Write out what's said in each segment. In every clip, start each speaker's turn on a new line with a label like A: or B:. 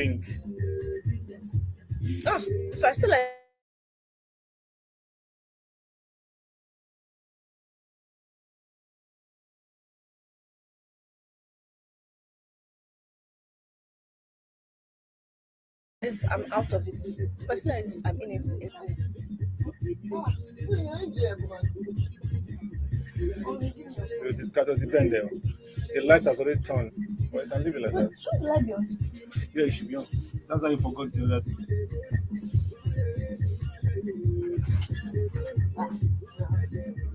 A: link.
B: Oh, if I still like. This, I'm out of it. Personally, I'm in it.
A: It is got to depend there. The light has already turned. But you can leave it like that.
B: Should the light be on?
A: Yeah, it should be on. That's how you forgot to do that.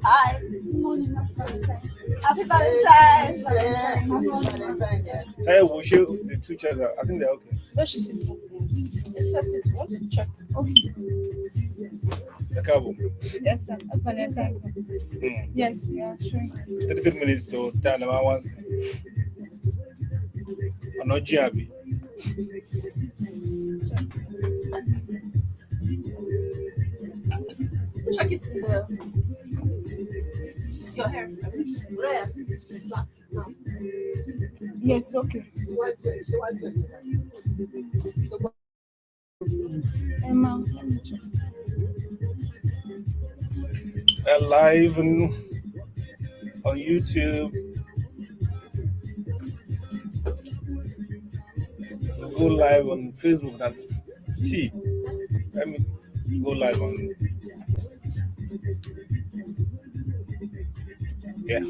B: Hi. Happy Valentine's.
A: Hey, we'll show the two chairs. I think they're okay.
B: Where she sits? It's first sit. Want to check? Okay.
A: The cable.
C: Yes, sir. Valentine. Yes, we are sure.
A: 35 minutes to tell them once. I'm not jabby.
B: Check it in your hair. Where I see this flat now.
C: Yes, okay. Emma.
A: We're live on YouTube. We'll go live on Facebook. Let me go live on. Yeah.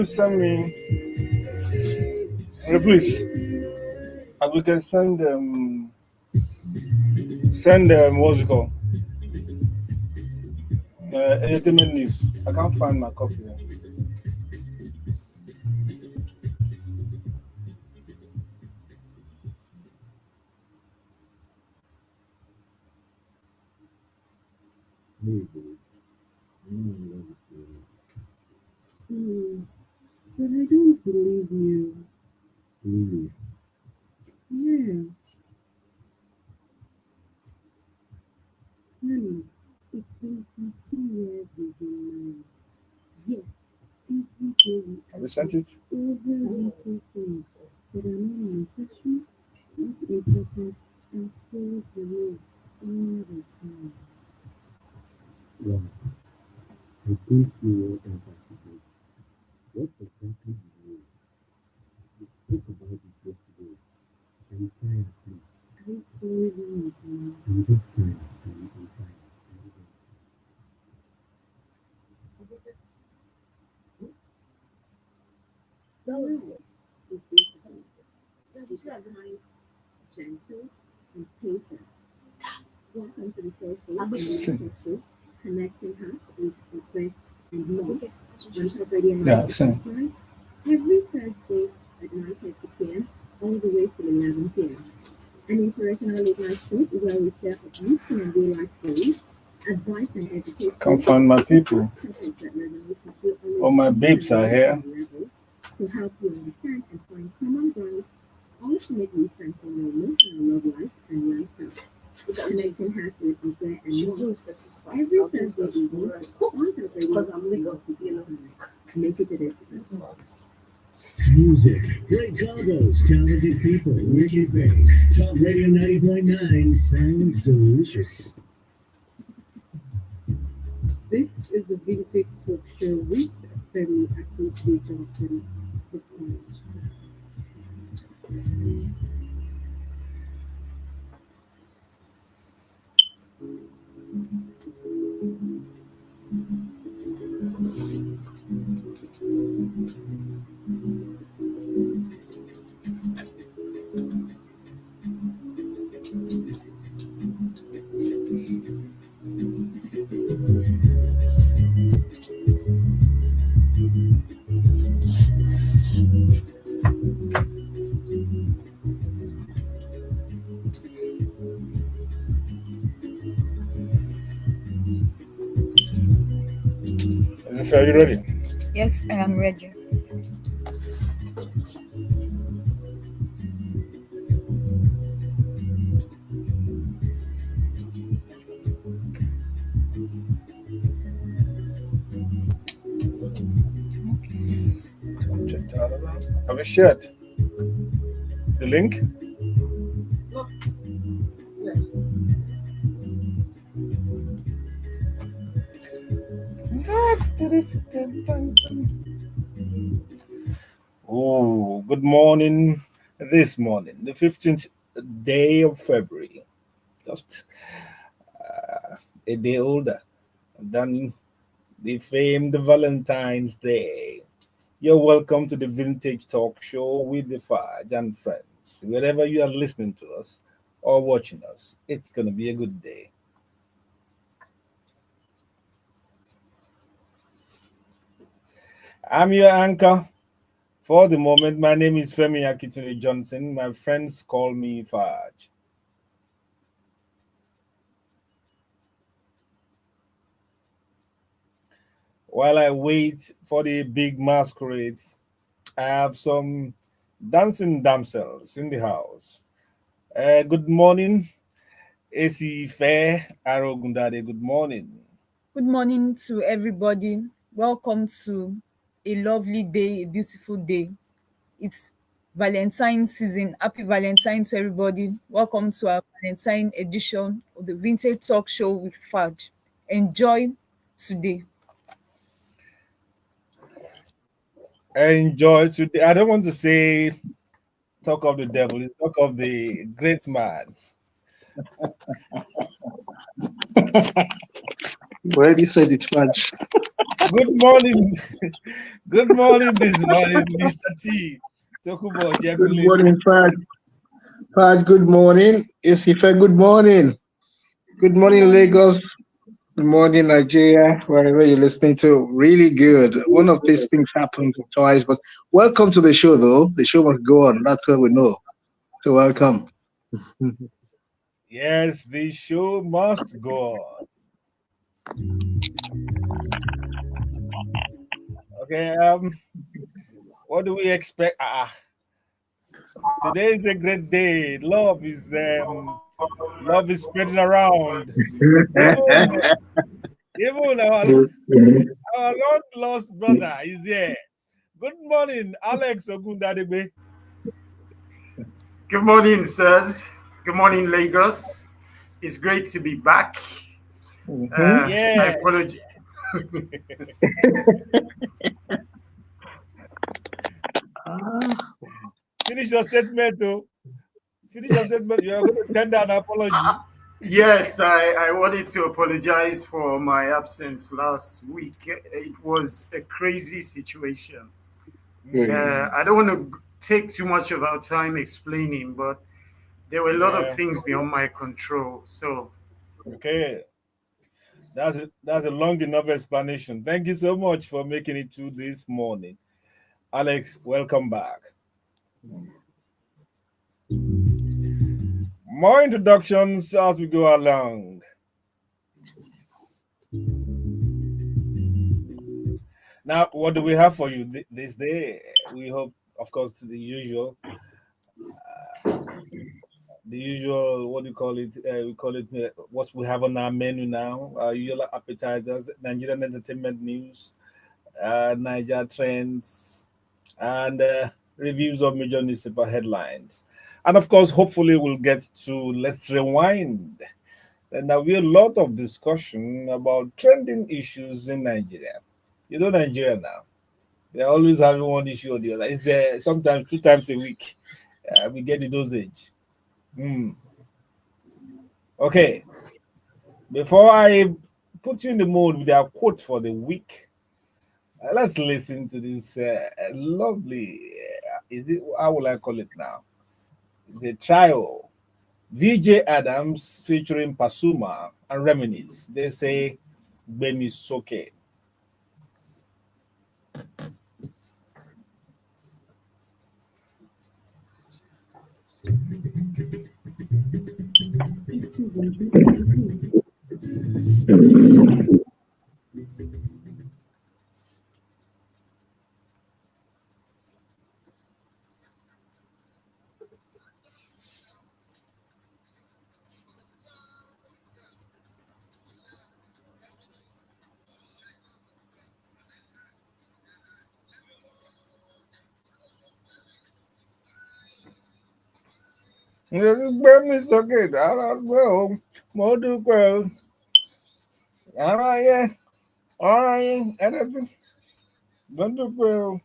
A: Send me Please, and we can send what's it called? Entertainment news. I can't find my copy.
D: But I don't believe you. Really? Yeah. Honey, it's been 15 years we've been married. Yet, every day we
A: Have you sent it?
D: over little things that are not necessary, not important, and spoils the mood all the time. Wow, I don't know what else I should do. What exactly do you mean? We spoke about this yesterday. I'm tired, please. I'm already I'm just tired. I'm tired. Gentle and patient. Welcome to the first day connecting her with her friend and mom. On TopRadio
A: Yeah, same.
D: 90.9 every Thursday at 9:30 p.m. all the way to 11 p.m. An inspirational late night show where we share uplifting and real life stories, advice and education.
A: Can't find my people.
D: Topics that resonate with you on
A: All my babes are here.
D: level to help you understand and find common ground, ultimately strengthen your emotional love life and lifestyle. Connecting hearts with Ife and more. Every Thursday evening on TopRadio
B: because I'm legal.
D: 90.9. Make it a day.
E: Music, great combos, talented people, wicked bass. Top Radio 90.9 sounds delicious.
D: This is a Vintage Talkshow with Femi Akintunde-Johnson. The French.
A: Are you ready?
C: Yes, I am ready.
A: Check that out. Have you shared the link?
B: Yes.
A: Oh, good morning. This morning, the 15th day of February, just a day older than the famed Valentine's Day. You're welcome to the Vintage Talk Show with the Fudge and friends. Wherever you are listening to us or watching us, it's going to be a good day. I'm your anchor. For the moment, my name is Femi Akintunde-Johnson. My friends call me Fudge. While I wait for the big masquerades, I have some dancing damsels in the house. Good morning, Esi-Ìfẹ, Arogundade. Good morning.
C: Good morning to everybody. Welcome to a lovely day, a beautiful day. It's Valentine season. Happy Valentine to everybody. Welcome to our Valentine edition of the Vintage Talk Show with Fudge. Enjoy today.
A: Enjoy today. I don't want to say talk of the devil, it's talk of the great man.
F: Already said it, Fudge.
A: Good morning. Good morning this morning, Mr. T. Tokunbo,
F: Good
A: Ojekunle.
F: morning, Fad. Fad, good morning. Esi-Ìfẹ, good morning. Good
C: Good
F: morning,
C: morning.
F: Lagos. Good morning, Nigeria, wherever you're listening to. Really good. One of these things happens twice, but welcome to the show, though. The show must go on. That's what we know. So welcome.
A: Yes, the show must go on. Okay, what do we expect? Today is a great day. Love is spreading around. Even even our long lost brother is here. Good morning, Alex Ogundadegbe.
G: Good morning, sirs. Good morning, Lagos. It's great to be back. I
A: Yeah.
G: apologize.
A: Finish your statement, oh. Finish your statement. You are going to tender an apology.
G: Yes, I wanted to apologize for my absence last week. It was a crazy situation. I don't want to take too much of our time explaining, but there were a lot of
A: Yeah.
G: things beyond my control. So,
A: Okay. That's a long enough explanation. Thank you so much for making it to this morning. Alex, welcome back. More introductions as we go along. Now, what do we have for you this day? We hope, of course, what do you call it? We call it what we have on our menu now. Usual appetizers, Nigerian entertainment news, Niger trends, and reviews of major newspaper headlines. And of course, hopefully, we'll get to Let's Rewind. And there will be a lot of discussion about trending issues in Nigeria. You know, Nigeria now, they're always having one issue or the other. It's there sometimes 2 times a week. We get the dosage. Hmm. Okay, before I put you in the mood with our quote for the week, let's listen to this lovely. How will I call it now? The trio. VJ Adams featuring Pasuma and Reminisce. They say Beni Soke. Beni Soke, mo dúpẹ́ o. Aráyé, ẹni mo dúpẹ́ o.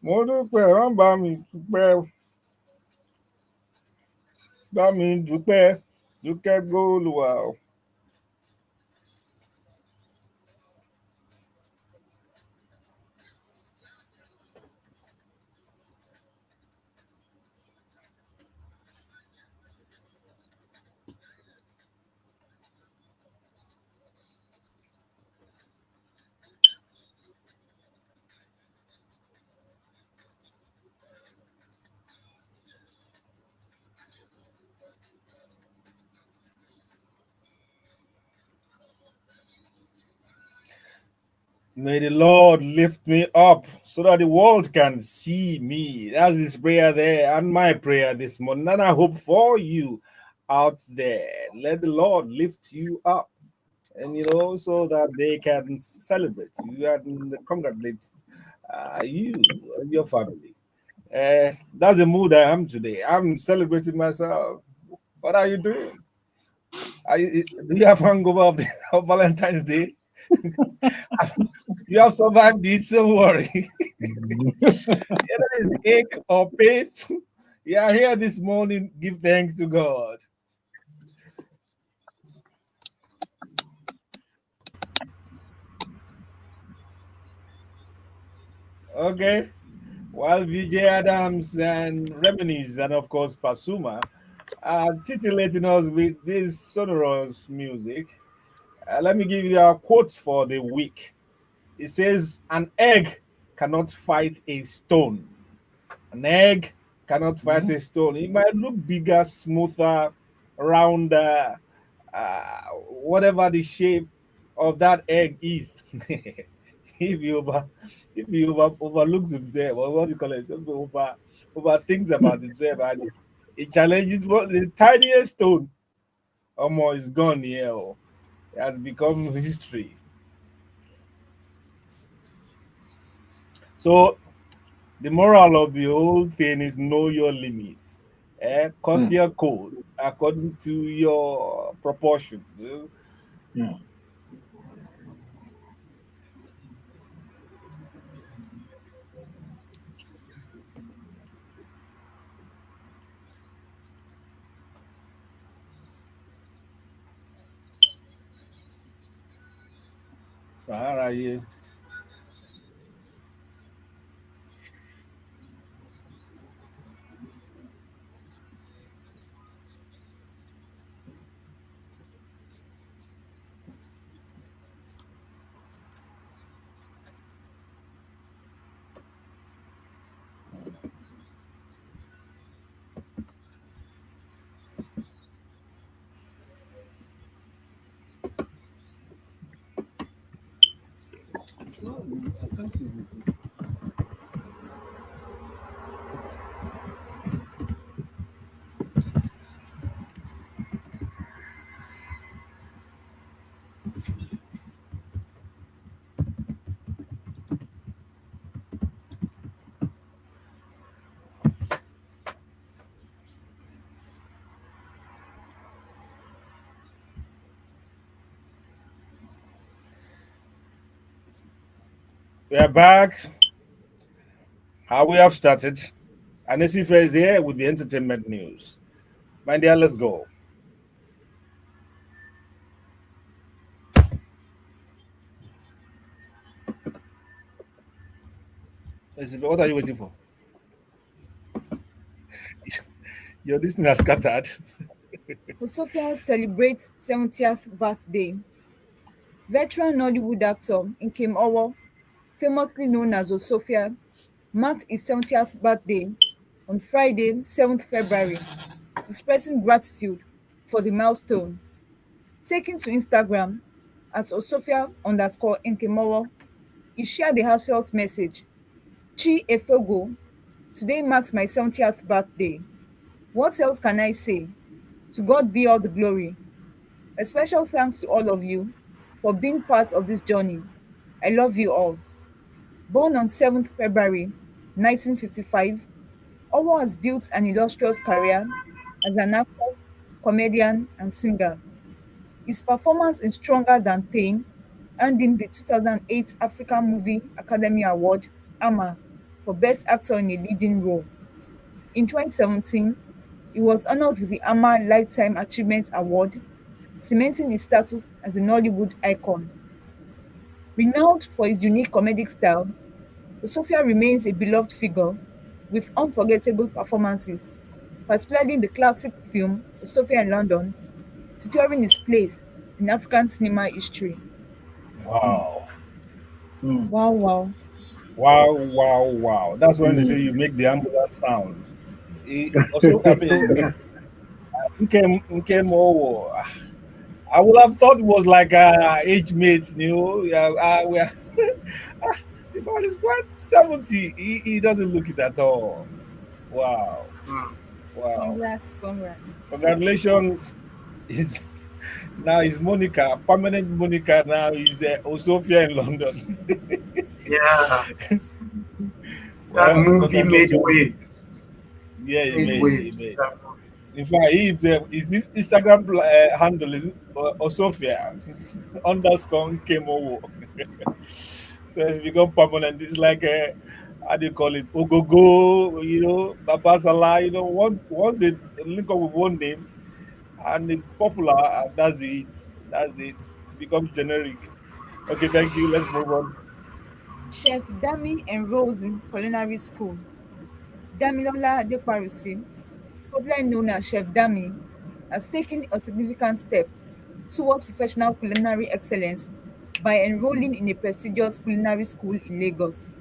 A: Mo dúpẹ́, wọ́n bá mi dúpẹ́ o. Bá mi dúpẹ́, dúpẹ́ gbólúwa o. May the Lord lift me up so that the world can see me. That's his prayer there and my prayer this morning. And I hope for you out there. Let the Lord lift you up. And so that they can celebrate you and congratulate you and your family. That's the mood I am today. I'm celebrating myself. What are you doing? Do you have hangover of Valentine's Day? You have survived it, don't worry. Whether it's ache or pain, you are here this morning. Give thanks to God. Okay. while VJ Adams and Reminisce and of course Pasuma are titillating us with this sonorous music. Let me give you our quotes for the week. It says, "An egg cannot fight a stone. An egg cannot fight a stone. It might look bigger, smoother, rounder, whatever the shape of that egg is." if you over, if you overlooks himself, or what do you call it, over things about himself, and it challenges what the tiniest stone, almost is gone here. It has become history. So the moral of the whole thing is know your limits. Cut your code according to your proportions. All right, yeah. We are back. How we have started. And Esi-Ìfẹ is here with the entertainment news. My dear, let's go. Esi-Ìfẹ, what are you waiting for? Your this thing has scattered.
C: Sophia celebrates 70th birthday. Veteran Nollywood actor Nkem Owo, famously known as Sophia, marked his 70th birthday on Friday, 7th February, expressing gratitude for the milestone. Taken to Instagram at Osofia_Nkemowo, he shared a heartfelt message. Chi Efogo, today marks my 70th birthday. What else can I say? To God be all the glory. A special thanks to all of you for being part of this journey. I love you all. Born on 7th February 1955, Owo has built an illustrious career as an actor, comedian, and singer. His performance in Stronger Than Pain earned him the 2008 African Movie Academy Award (AMA) for Best Actor in a Leading Role. In 2017, he was honored with the AMA Lifetime Achievement Award, cementing his status as a Nollywood icon. Renowned for his unique comedic style, Sophia remains a beloved figure with unforgettable performances, particularly in the classic film Sophia in London, securing his place in African cinema history.
A: Wow.
C: Wow, wow.
A: Wow, wow, wow. That's when they say you make the ambulance sound. Also, I mean, Nkem I would have thought it was like age mates, Yeah, we are, the man is quite 70. He doesn't look it at all. Wow. Wow.
C: Congrats, congrats.
A: Congratulations. He's, now he's Monica, permanent Monica now. He's Osofia in London.
G: Yeah, that
A: Well,
G: movie made
A: congratulations.
G: waves.
A: Yeah, he
G: Made
A: made. He
G: waves.
A: made.
G: That movie.
A: In fact, his Instagram handle is Osofia _ came over. So it's become permanent. It's like how do you call it? Ogogo, Baba Salah, once they link up with one name and it's popular, and that's the it. That's it. It becomes generic. Okay, thank you. Let's move on.
C: Chef Dami enrolls in culinary school. Damilola Adeparusi, popularly known as Chef Dami, has taken a significant step towards professional culinary excellence by enrolling in a prestigious culinary school in Lagos.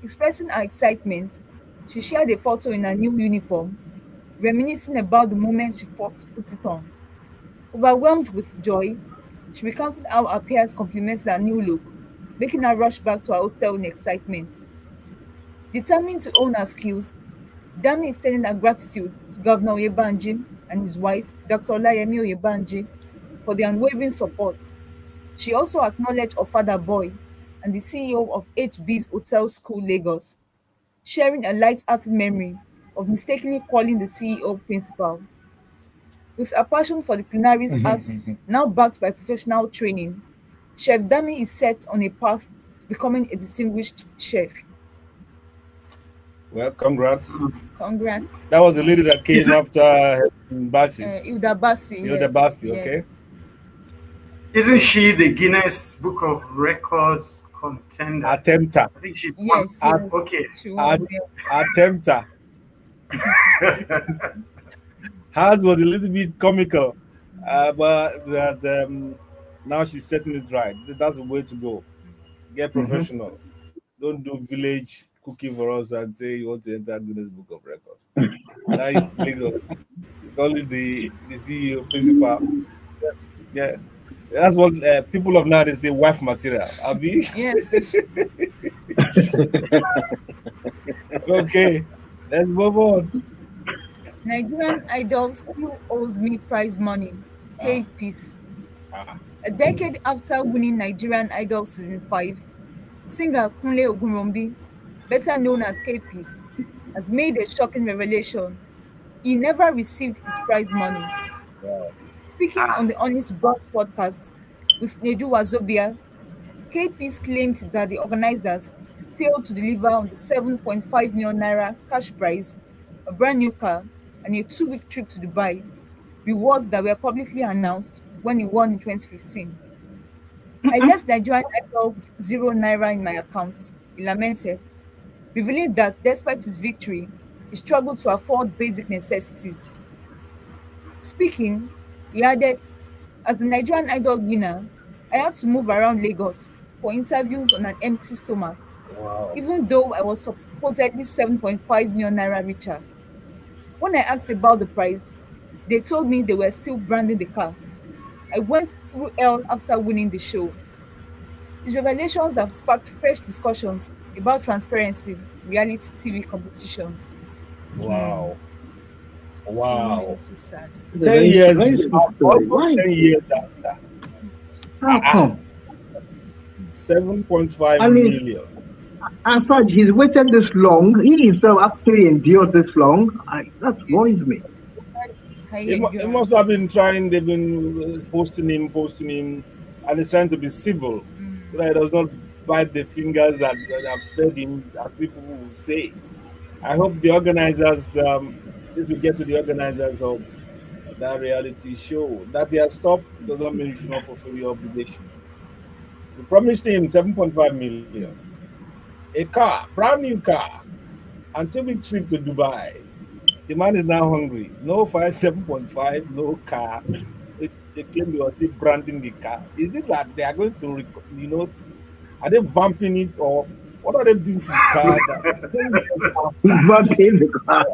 C: Expressing her excitement, she shared a photo in her new uniform, reminiscing about the moment she first put it on. Overwhelmed with joy, she recounted how her peers complimented her new look, making her rush back to her hostel in excitement. Determined to own her skills, Dami extended her gratitude to Governor Oyebanji and his wife, Dr. Olayemi Oyebanji, for their unwavering support. She also acknowledged her father Boy and the CEO of HB's Hotel School Lagos, sharing a light-hearted memory of mistakenly calling the CEO principal. With a passion for the culinary arts now backed by professional training, Chef Dami is set on a path to becoming a distinguished chef.
A: Well, congrats.
C: Congrats.
A: That was the lady that
G: Is
A: came
G: it,
A: after Bati.
C: Hilda Bassi,
A: Hilda
C: yes.
A: Basi, okay?
C: Yes.
G: isn't she the Guinness Book of Records contender?
A: Attempter.
G: I think she's one.
C: Yes,
A: At,
C: yes.
G: Okay.
C: She won.
A: attempter. Hers was a little bit comical, but now she's setting it right. That's the way to go. Get professional. Don't do village cooking for us and say you want to enter Guinness Book of Records. Now you Lagos, you call it the CEO principal. Yeah, that's what people of now they say wife material. Abi,
C: Yes.
A: okay, let's move on.
C: Nigerian Idol still owes me prize money.
A: Ah,
C: K-Peace.
A: ah.
C: A decade after winning Nigerian Idol Season 5, singer Kunle Ogunrombi, better known as K-Peace, has made a shocking revelation. He never received his prize money.
A: Wow.
C: Speaking on the Honest Bunch podcast with Nedu Wazobia, K-Peace claimed that the organizers failed to deliver on the 7.5 million naira cash prize, a brand new car, and a 2-week trip to Dubai, rewards that were publicly announced when he won in 2015. I left Nigerian Idol with 0 naira in my account, he lamented, revealing that despite his victory, he struggled to afford basic necessities. Speaking, he added, as the Nigerian Idol winner, I had to move around Lagos for interviews on an empty stomach,
A: Wow.
C: even though I was supposedly 7.5 million naira richer. When I asked about the price, they told me they were still branding the car. I went through hell after winning the show. These revelations have sparked fresh discussions about transparency in reality TV competitions.
A: Wow.
C: It's really, really
A: Wow.
C: so sad.
F: It's a
A: 10
F: very,
A: years,
F: very sweet story.
A: almost
F: Why?
A: 10 years after.
F: How come?
A: 7.5
F: I mean,
A: million.
F: in fact, he's waited this long. He himself actually endured this long. That worries me.
C: High
A: It must
C: endurance.
A: have been trying, they've been posting him, and he's trying to be civil so that he does not bite the fingers that have fed him, as people will say. I hope the organizers, this will get to the organizers of that reality show. That he has stopped does not mean you should not fulfill your obligation. You promised him 7.5 million, a car, brand new car, and 2 week trip to Dubai. The man is now hungry. No 7.5, no car. They claim they were still branding the car. Is it that they are going to, are they vamping it, or what are they doing to the car that 10 years after?
F: But in the car.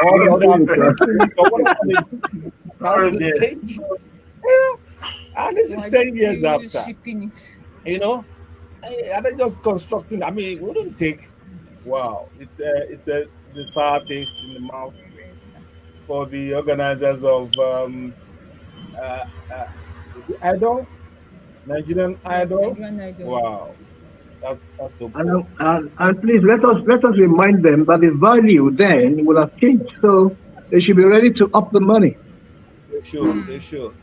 A: Or they are
F: But in the car.
A: vamping it, or what are they doing to the car
G: Oh,
A: to
G: dear.
A: change? Yeah. And this is
C: Why
A: 10 years
C: you
A: after.
C: shipping it?
A: You know, are they just constructing? I mean, it wouldn't take. Wow, it's a sour taste in the mouth for the organizers of uh, uh, is it Idol, Nigerian
C: Yes,
A: Idol.
C: Nigerian Idol.
A: Wow, that's so poor.
F: And please let us remind them that the value then will have changed. So they should be ready to up the money.
A: They should, they should,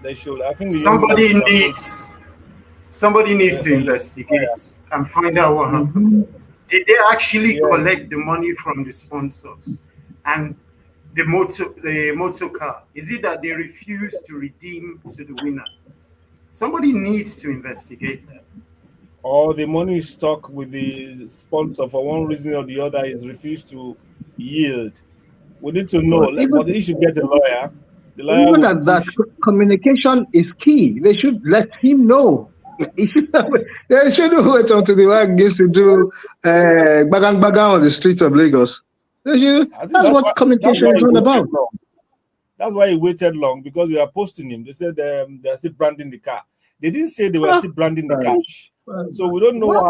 A: they should. I think the
G: Somebody
A: youngsters should approach.
G: needs somebody needs to
A: They should inquire.
G: investigate and find out what happened.
F: Mhm.
G: Did they actually
A: Yeah,
G: collect the money from the sponsors and the motor car? Is it that they refused to redeem to the winner? Somebody needs to investigate that.
A: or the money is stuck with the sponsor for one reason or the other, is refused to yield. We need to know,
F: But
A: but he should get a lawyer. The lawyer
F: even
A: will
F: at that,
A: push.
F: communication is key. They should let him know. They shouldn't wait until the man gets to do bagang bagang on the streets of Lagos. They should,
A: I think
F: that's what
A: that's
F: communication
A: why
F: is
A: he
F: all
A: waited
F: about.
A: long. That's why he waited long, because we are posting him. They said they're still branding the car. They didn't say they were
F: Ah,
A: still branding the
F: right.
A: cash. So we don't know
C: What?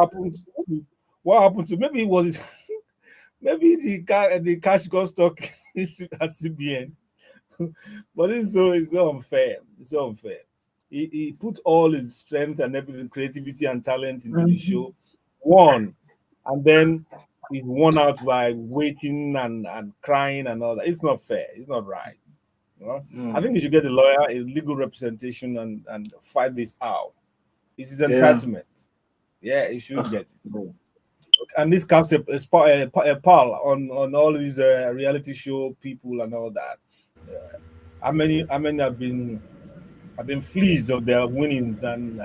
A: what happened to maybe it was maybe the cash got stuck at CBN. But it's so unfair. It's so unfair. He put all his strength and everything, creativity and talent into the
F: Mhm.
A: show. Won. And then he's worn out by waiting and crying and all that. It's not fair. It's not right. You know? I think
F: Mm.
A: he should get a lawyer, a legal representation, and fight this out. It's his
F: Yeah.
A: entitlement. Yeah, he should
F: Ah,
A: get it. And this cast a pal on all these reality show people and all that. How many have been fleeced of their winnings and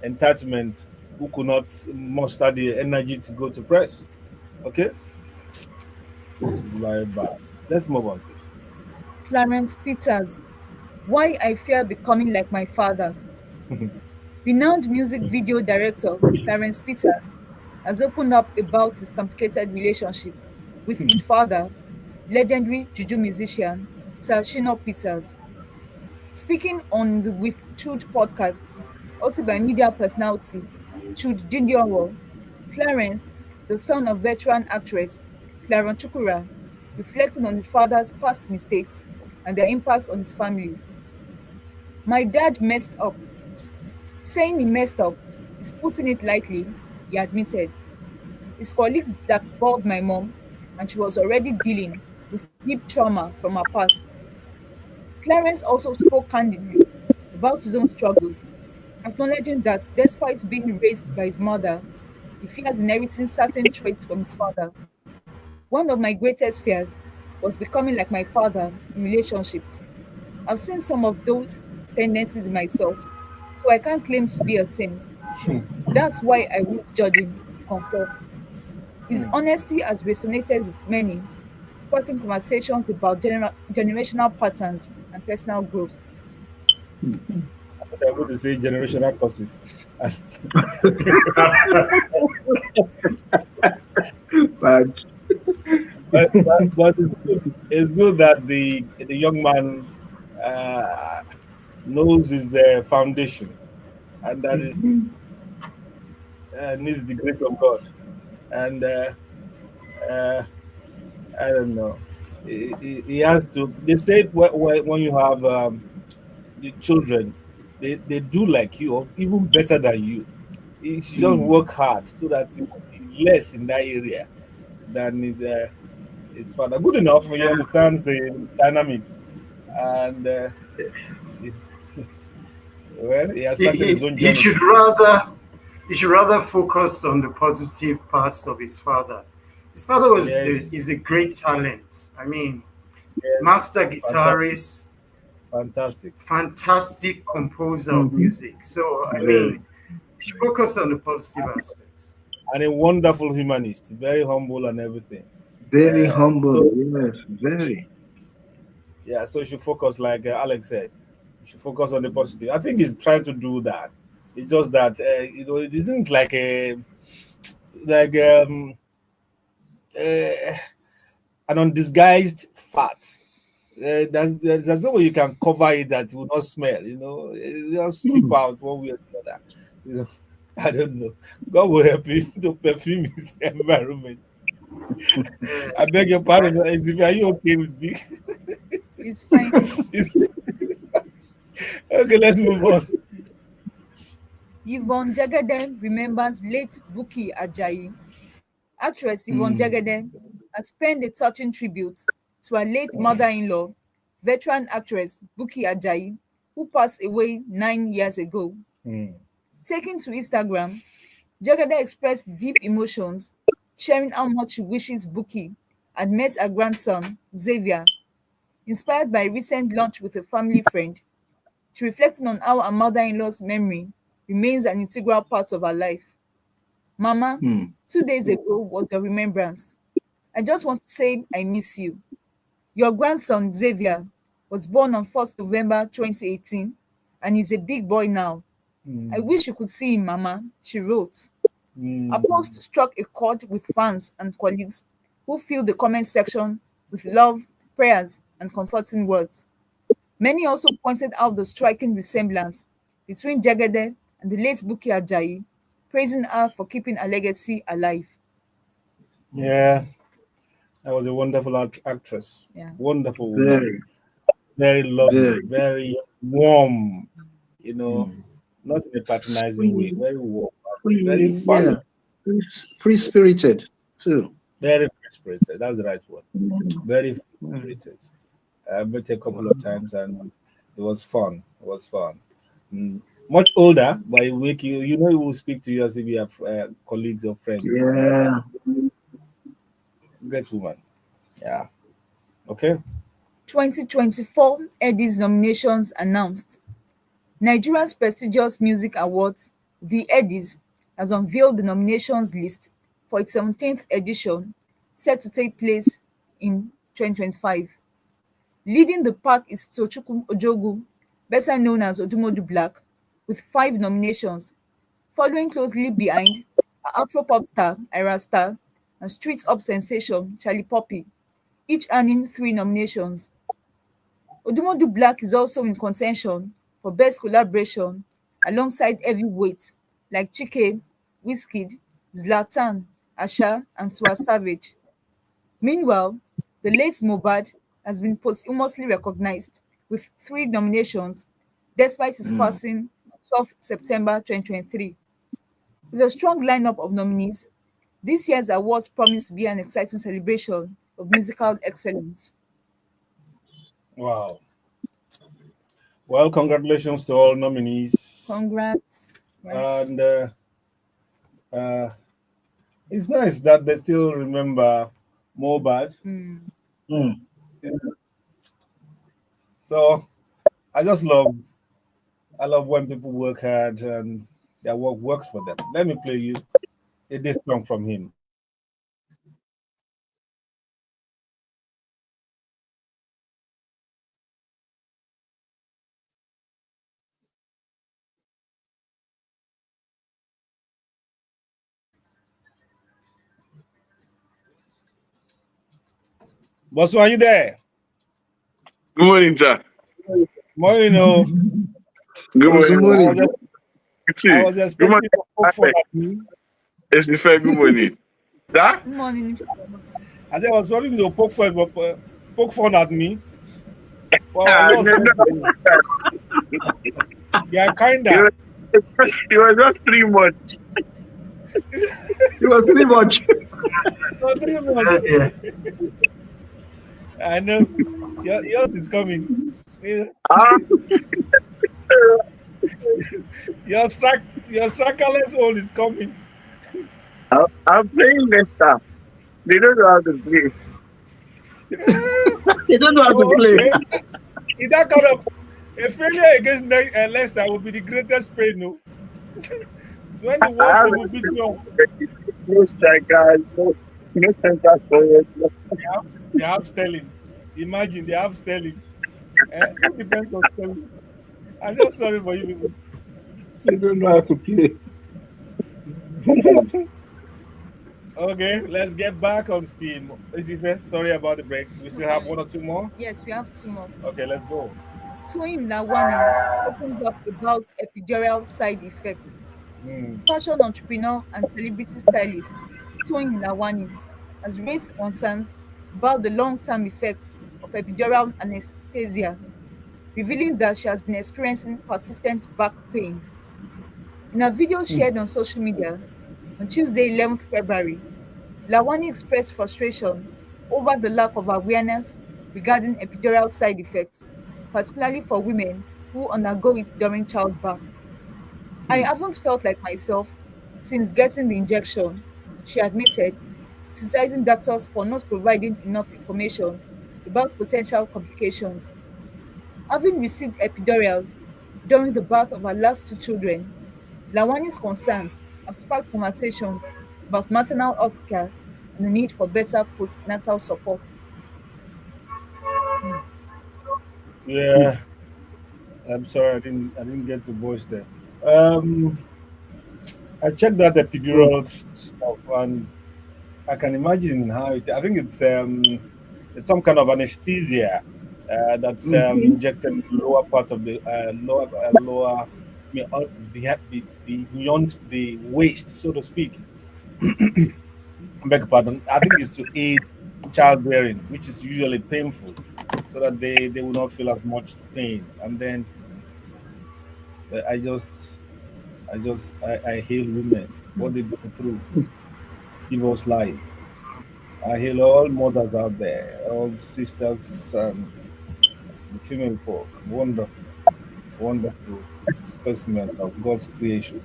A: entitlements, who could not muster the energy to go to press. Okay, this is very bad. Let's move on, please.
C: Clarence Peters. Why I fear becoming like my father. Renowned music video director Clarence Peters has opened up about his complicated relationship with his father, legendary juju musician Sir Shino Peters. Speaking on the With Truth podcast, hosted by media personality Truth Dindioro, Clarence, the son of veteran actress Clara Chukura, reflecting on his father's past mistakes and their impact on his family. My dad messed up. Saying he messed up is putting it lightly, he admitted. His colleagues blackballed my mom, and she was already dealing with deep trauma from her past. Clarence also spoke candidly about his own struggles, acknowledging that despite being raised by his mother, he fears inheriting certain traits from his father. One of my greatest fears was becoming like my father in relationships. I've seen some of those tendencies in myself, so I can't claim to be a saint. That's why I won't judge him, he confirmed. His honesty has resonated with many, sparking conversations about generational patterns and personal growth.
A: I'm going to say generational causes.
F: But
A: But it's good that the young man uh, knows his foundation, and that is needs the grace of God. And uh, I don't know. He has to. They said when you have the children, they do like you or even better than you. He should just work hard so that he will be less in that area than his father. Good enough. He understands the dynamics, and he's, well, he has
G: he,
A: started his
G: he,
A: own
G: he
A: journey.
G: should rather he should rather focus on the positive parts of his father. His father
A: Yes,
G: is a great talent. I mean,
A: yes,
G: master
A: fantastic,
G: guitarist,
A: fantastic.
G: fantastic composer of
F: mhm.
G: music. So I
A: Very,
G: mean, he should focus on the positive aspects.
A: and a wonderful humanist, very humble and everything.
F: Very humble.
A: So
F: Yes, very.
A: yeah, so you should focus, like Alex said, you should focus on the positive. I think he's trying to do that. It's just that it isn't like a like uh, an undisguised fat. There's no way you can cover it that it will not smell. It just seep
F: Hmm.
A: out one way or the other. You know, I don't know. God will help him to perfume his environment.
G: Uh,
A: I beg your pardon, Esi-Ìfẹ, are you okay with me?
C: It's fine.
A: Okay, let's move on.
C: Yvonne Jagade remembers late Buki Ajayi. Actress Yvonne Jagade has penned a touching tribute to her late mother-in-law, veteran actress Buki Ajayi, who passed away 9 years ago.
A: Hmm.
C: Taking to Instagram, Jagade expressed deep emotions, sharing how much she wishes Buki had met her grandson, Xavier. Inspired by a recent lunch with a family friend, she reflected on how her mother in law's memory remains an integral part of her life. Mama,
F: Hmm.
C: 2 days ago was your remembrance. I just want to say I miss you. Your grandson, Xavier, was born on 1st November 2018 and he's a big boy now. I
A: Mm,
C: wish you could see him, Mama, she wrote. Her
A: mm,
C: post struck a chord with fans and colleagues who filled the comment section with love, prayers, and comforting words. Many also pointed out the striking resemblance between Jagede and the late Buki Ajayi, praising her for keeping her legacy alive.
A: yeah, that was a wonderful actress.
C: Yeah.
A: Wonderful woman.
F: Very,
A: Very lovely,
F: very.
A: very warm, you know,
F: Hmm.
A: not in a patronizing way.
F: Free,
A: Very warm, very
F: free,
A: funny,
F: yeah. Free spirited too.
A: very free spirited. That's the right word. Very free
F: Hmm.
A: spirited. I met a couple of
F: Wow.
A: times and it was fun. It was fun. Mm. Much older, but it wake you. You know, he will speak to you as if you have colleagues or friends or something like that.
F: Yeah.
A: Great woman. Yeah. Okay.
C: 2024 Eddies nominations announced. Nigeria's prestigious music awards, the Eddies, has unveiled the nominations list for its 17th edition, set to take place in 2025. Leading the pack is Tokunbo, better known as Odumodu Black, with 5 nominations, following closely behind are Afropop star Ira Star and street up sensation Charlie Poppy, each earning 3 nominations. Odumodu Black is also in contention for Best Collaboration alongside heavyweights like Chike, Wizkid, Zlatan, Asha, and Tiwa Savage. Meanwhile, the late Mohbad has been posthumously recognized with 3 nominations despite his
F: Hmm.
C: passing on 12 September 2023. With a strong lineup of nominees, this year's awards promise to be an exciting celebration of musical excellence.
A: Wow. Well, congratulations to all nominees.
C: Congrats. Yes.
A: And uh, it's nice that they still remember Mobad.
C: Mm.
F: Hmm.
A: So I just love, I love when people work hard and their work works for them. Let me play you this song from him. Bosun, are you there?
H: Good morning, sir.
A: Morning, oh.
H: Good
F: What's the
H: morning.
A: I
F: money?
A: was I
H: See,
A: was
H: good
A: expecting
H: morning.
A: you to poke fun at me.
H: Esi-Ìfẹ, good morning. That?
C: Good morning.
A: I said I was wanting to poke fun at me for our
H: Ah,
A: loss.
H: no, no,
A: Yeah,
H: it
A: kinda.
H: was, it was just 3 months.
F: It was pretty much.
A: No, 3 months.
G: Yeah.
A: I know. Yours is coming. You know,
H: Ah,
A: your strikerless hole is coming.
H: I'm playing Leicester. They don't know how to play.
F: They don't know how to
A: Oh,
F: play.
A: okay. Is that kind of a failure against Leicester would be the greatest pain, no? When the
H: I
A: worst
H: have
A: team will beat you up,
H: no strikers, no center forward.
A: they have Sterling. Imagine they have Sterling. Who depends on Sterling? I'm just sorry for you people.
F: They don't know how to play.
A: Okay, let's get back on steam. Esi-Ìfẹ, sorry about the break. We still have one or two more.
C: Yes, we have 2 more.
A: Okay, let's go.
C: Toyin Lawani opens up about epidural side effects.
A: Hmm.
C: Fashion entrepreneur and celebrity stylist Toyin Lawani has raised concerns about the long-term effects of epidural anesthesia, revealing that she has been experiencing persistent back pain. In a video shared on social media on Tuesday, 11th February, Lawani expressed frustration over the lack of awareness regarding epidural side effects, particularly for women who undergo it during childbirth. I haven't felt like myself since getting the injection, she admitted, criticizing doctors for not providing enough information about potential complications. Having received epidurals during the birth of her last 2 children, Lawani's concerns have sparked conversations about maternal health care and the need for better postnatal support.
A: Yeah, I'm sorry, I didn't get the voice there. Um, I checked that epidural stuff, and I can imagine how it. I think it's some kind of anesthesia that's injected in the lower part of the lower, I mean, beyond the waist, so to speak. I beg your pardon. I think it's to aid childbearing, which is usually painful, so that they will not feel as much pain. And then I just I hail women, what they go through, give us life. I hail all mothers out there, all sisters, the female folk, wonderful, wonderful specimen of God's creation.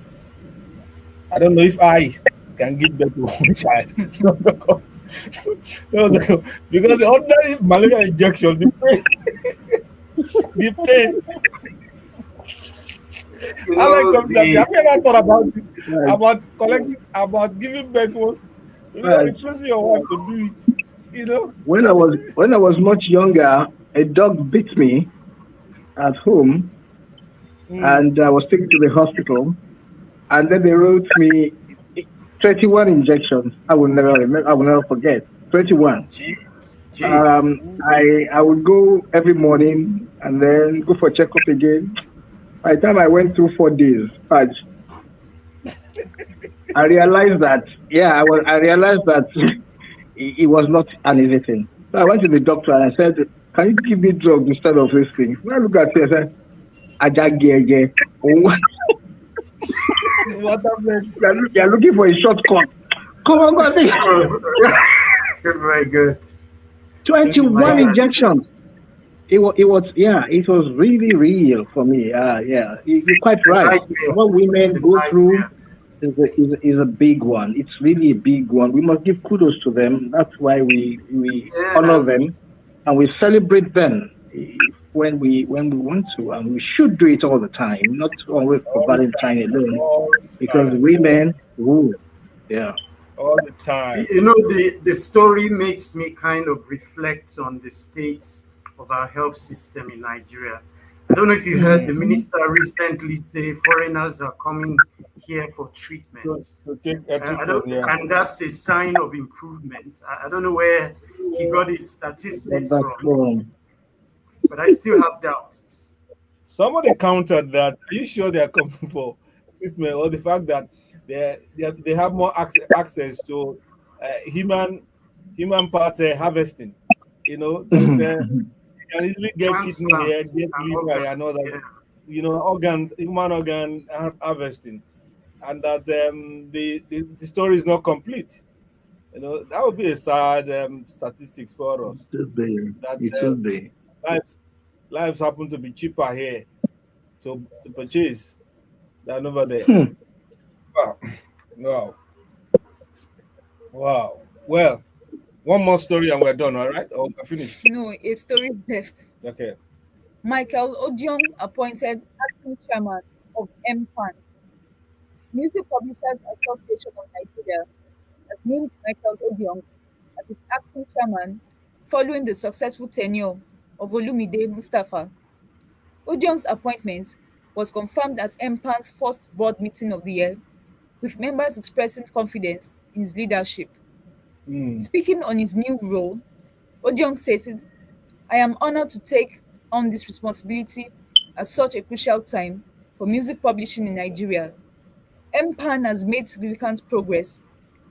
A: I don't know if I can give birth to one child. No, no, because the ordinary malaria injection, the pain. I like sometimes. Have you ever thought about it? About collecting, about giving birth to, replacing your wife to do it?
F: When I was much younger, a dog bit me at home, and I was taken to the hospital, and then they wrote me 21 injections. I will never remember. I will never forget. 21. I would go every morning and then go for checkup again. By the time I went through 4 days, I realized that I realized that it was not an easy thing. So I went to the doctor and I said, "Can you give me drugs instead of this thing?" When I look at it, I said, "Ajagege."
A: What happened?
F: You're looking for a shortcut. Come on, go this.
G: Very good.
F: 21 injections. It was really real for me. You're quite right. What women go through is a big one. It's really a big one. We must give kudos to them. That's why we honor them and we celebrate them when we want to, and we should do it all the time, not always for Valentine alone, because women rule. Yeah.
A: All the time.
G: The story makes me kind of reflect on the state of our health system in Nigeria. I don't know if you heard the minister recently say foreigners are coming here for treatment. And that's a sign of improvement. I don't know where he got his statistics from, but I still have doubts.
A: Somebody countered that. Are you sure they are coming for treatment, or the fact that they have more access to human part harvesting? You can easily get kidney here, get liver and all that. Human organ harvesting, and that the story is not complete. That would be a sad statistics for us.
F: It should be.
A: Lives happen to be cheaper here to purchase than over there. Wow. Well, one more story and we're done, all right? Or we're finished?
C: No, a story left.
A: Okay.
C: Michael Odion appointed acting chairman of MPAN. Music Publishers Association of Nigeria has named Michael Odion as its acting chairman following the successful tenure of Olumide Mustafa. Odion's appointment was confirmed at MPAN's first board meeting of the year, with members expressing confidence in his leadership. Speaking on his new role, Odion stated, "I am honored to take on this responsibility at such a crucial time for music publishing in Nigeria. MPAN has made significant progress,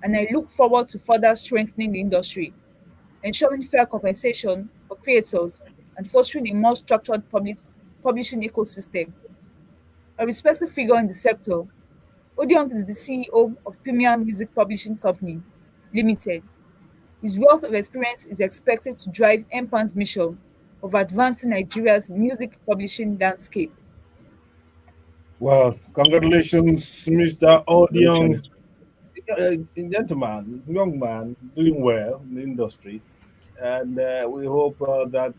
C: and I look forward to further strengthening the industry, ensuring fair compensation for creators, and fostering a more structured publishing ecosystem." A respected figure in the sector, Odion is the CEO of Premier Music Publishing Company Limited. His wealth of experience is expected to drive MPAN's mission of advancing Nigeria's music publishing landscape.
A: Well, congratulations, Mr. Odion. Gentleman, young man, doing well in the industry. And we hope that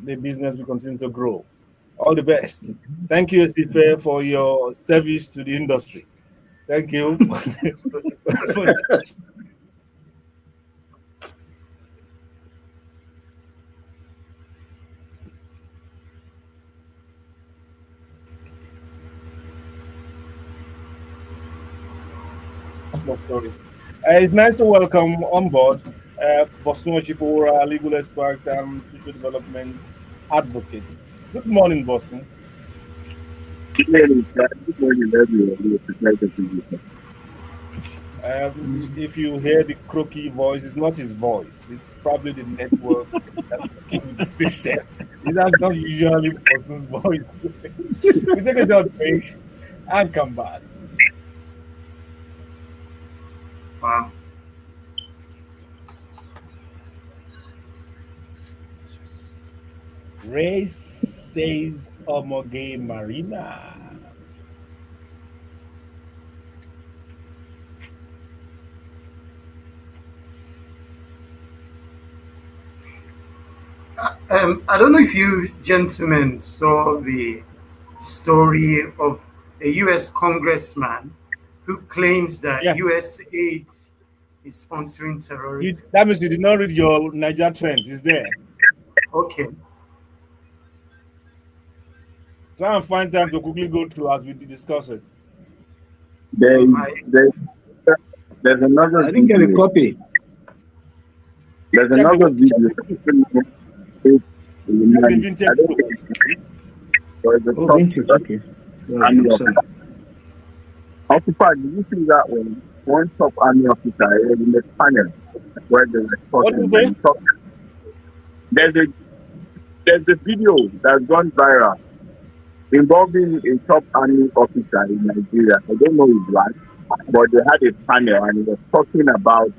A: the business will continue to grow. All the best. Thank you, Esi-Ìfẹ, for your service to the industry. Thank you. It's nice to welcome on board Bosun for our legal expert and social development advocate. Good morning, Bosun.
H: Good morning, sir. Good morning, everyone. It's a pleasure to meet you.
A: If you hear the croaky voice, it's not his voice. It's probably the network that's working with the system. That's not usually Bosun's voice. We take a short break and come back.
G: Wow.
A: Race says Omoge Marina.
G: I don't know if you gentlemen saw the story of a U.S. congressman who claims that
A: Yeah.
G: U.S. aid is sponsoring terrorism.
A: That means you did not read your Niger trend. It's there.
G: Okay.
A: Try and find time to quickly go through as we discuss it.
H: There's another.
F: I didn't get a copy.
H: There's another video. It's
A: Vintage.
F: Okay.
H: Officer, did you see that one top army officer in the panel where they were talking? There's a video that's gone viral involving a top army officer in Nigeria. I don't know his rank, but they had a panel and he was talking about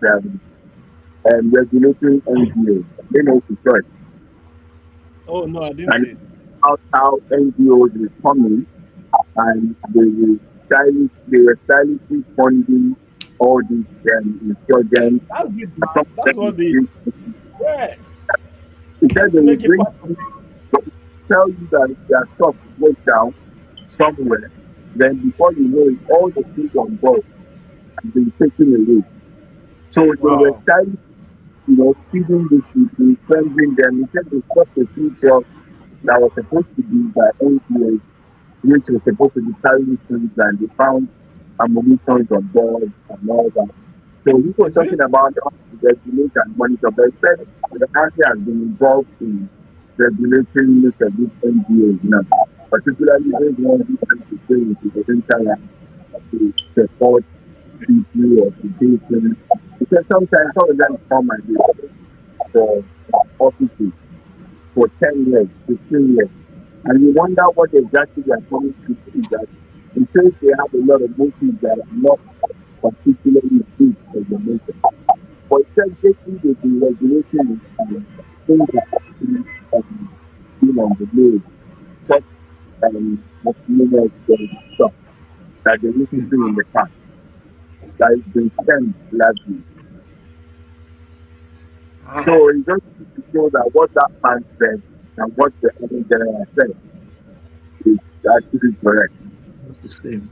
H: regulating NGOs. I don't know if you saw it.
A: Oh no, I didn't see it.
H: How NGOs were coming and they were stylishly funding all these insurgents.
A: That's what they. Yes.
H: Because they will tell you that their shop goes down somewhere, then before you know it, all the things on board have been taken away. So they were styling, feeding these people, sending them. Instead, they stopped the 2 trucks that was supposed to be by NGA, which was supposed to be carrying things, and they found ammunition on board and all that. So he was talking about how to regulate and monitor, but instead, the country has been involved in regulating most of these NGOs, particularly those ones who have to pay into the internet to support people or to do things. He said sometimes some of them come and do for offices for 10 years, 15 years. And you wonder what exactly they are coming to do, that in case they have a lot of motives that are not particularly good for the nation. But it said basically they've been regulating things that actually been on the road, such stuff that they used to do in the past that has been spent largely. So it just to show that what that man said and what the other general said is actually correct.
F: That's the same.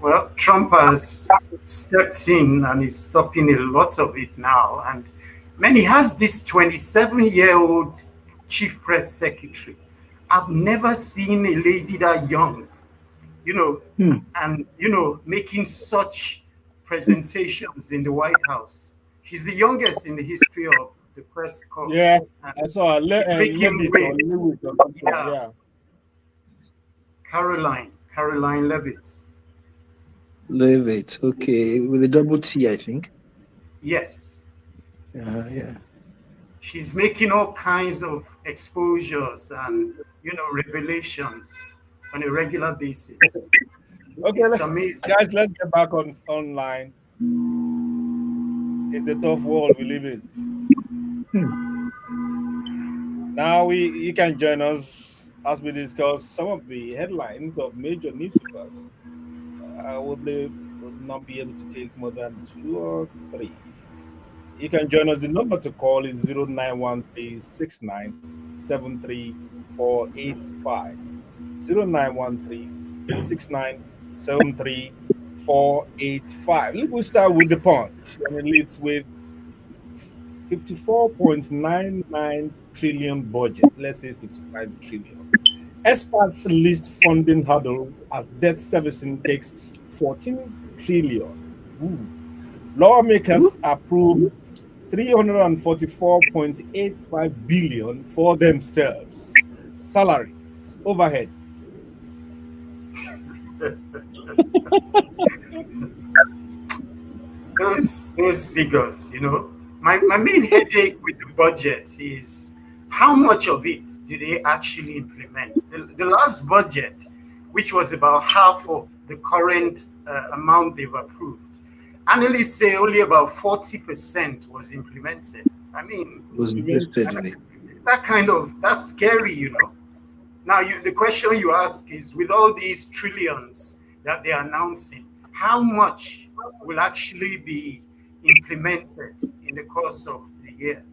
G: Well, Trump has stepped in and is stopping a lot of it now. And he has this 27-year-old chief press secretary. I've never seen a lady that young, and, making such presentations in the White House. She's the youngest in the history of the press corps.
A: Yeah, I saw Levitt.
G: Yeah. Caroline Levitt.
F: Levitt, okay, with a double T, I think.
G: Yes.
F: Yeah.
G: She's making all kinds of exposures and revelations on a regular basis.
A: Okay, guys, let's get back online. It's a tough world we live in. Now you can join us as we discuss some of the headlines of major newspapers. Would not be able to take more than 2 or 3. You can join us. The number to call is 0913697345. 0913697345. 73485. Let me start with the punch. And it leads with 54.99 trillion budget. Let's say 55 trillion. Experts list funding hurdle as debt servicing takes 14 trillion. Ooh. Lawmakers approve 344.85 billion for themselves. Salaries, overhead.
G: those figures, my main headache with the budget is how much of it do they actually implement? The last budget, which was about half of the current amount they've approved, analysts say only about 40% was implemented. I mean, that's scary, Now, the question you ask is, with all these trillions that they're announcing, how much will actually be implemented in the course of the year?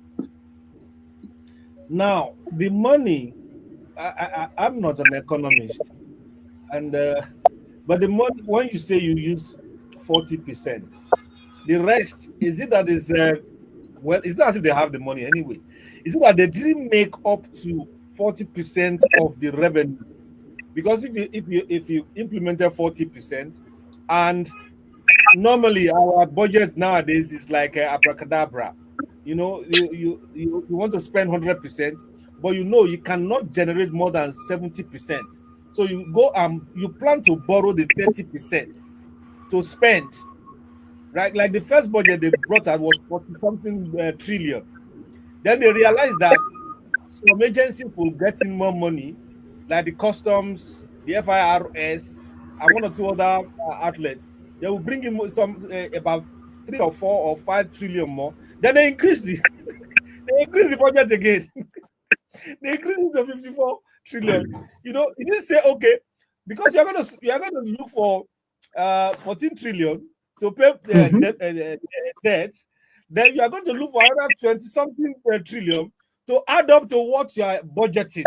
A: Now, the money, I'm not an economist, and but the money, when you say you use 40%, the rest, is it that is, it's not as if they have the money anyway. Is it that they didn't make up to 40% of the revenue? Because if you implemented 40%, and normally our budget nowadays is like abracadabra, you want to spend 100%, but you cannot generate more than 70%. So you go you plan to borrow the 30% to spend, right? Like the first budget they brought out was 40 something trillion. Then they realized that some agencies will get in more money, like the customs, the FIRS, and one or two other outlets. They will bring in some about 3 or 4 or 5 trillion more. Then they increase the budget again. They increase it to 54 trillion. You didn't say okay, because you're gonna look for 14 trillion to pay debt. Then you are going to look for another 20 something trillion to add up to what you are budgeting,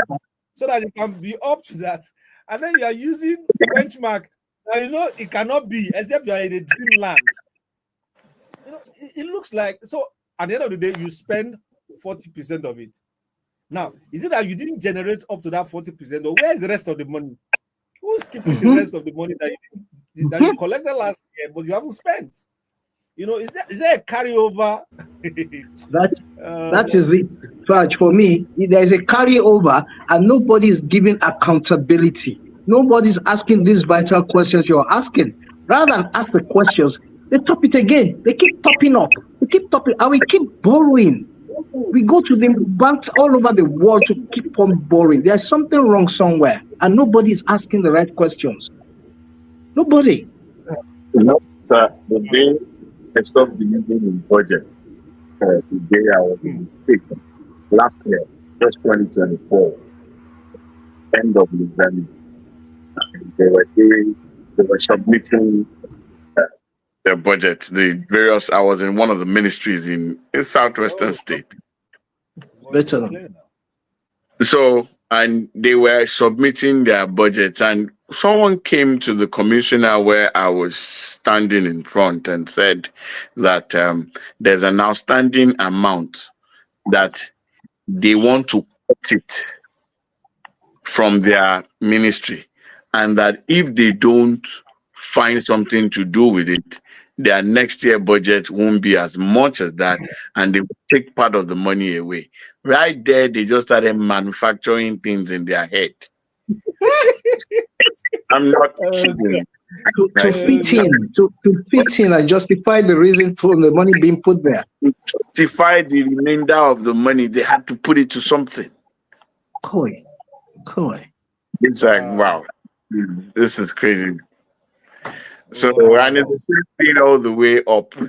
A: so that you can be up to that. And then you are using benchmark. Now, it cannot be, except you are in a dreamland. It looks like, so at the end of the day, you spend 40% of it. Now, is it that you didn't generate up to that 40%, or where is the rest of the money? Who's keeping the rest of the money that you collected last year, but you haven't spent? Is there a carryover?
F: That is it. Raj, for me, there is a carryover, and nobody is giving accountability. Nobody's asking these vital questions you're asking. Rather than ask the questions, they top it again. They keep topping up. They keep topping, and we keep borrowing. We go to the banks all over the world to keep on borrowing. There's something wrong somewhere, and nobody is asking the right questions. Nobody.
H: Sir, the day I stopped believing in budgets, the day I was in the state last year, just 2024, end of November, they were submitting their budget. I was in one of the ministries in southwestern state.
F: Better.
H: So, and they were submitting their budget, and someone came to the commissioner where I was standing in front and said that there's an outstanding amount that they want to cut it from their ministry, and that if they don't find something to do with it, their next year budget won't be as much as that, and they will take part of the money away. Right there, they just started manufacturing things in their head. I'm not kidding.
F: To fit in and justify the reason for the money being put there.
H: To justify the remainder of the money, they had to put it to something.
F: Coy.
H: It's like, wow, this is crazy. So, and it's the same thing all the way up, so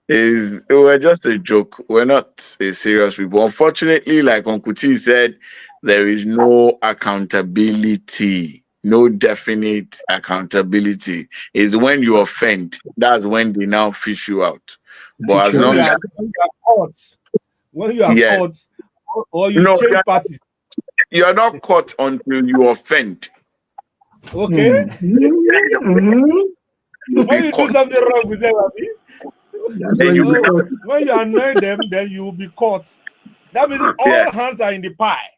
H: we're just a joke. We're not a serious people. Unfortunately, like Uncle T said, there is no accountability, no definite accountability. It's when you offend, that's when they now fish you out. But as long as
A: when you are caught, or you change parties,
H: you are not caught until you offend.
A: Okay? When you do something wrong with them,
H: Then you
A: when you annoy them, then you will be caught. That means all hands are in the pie.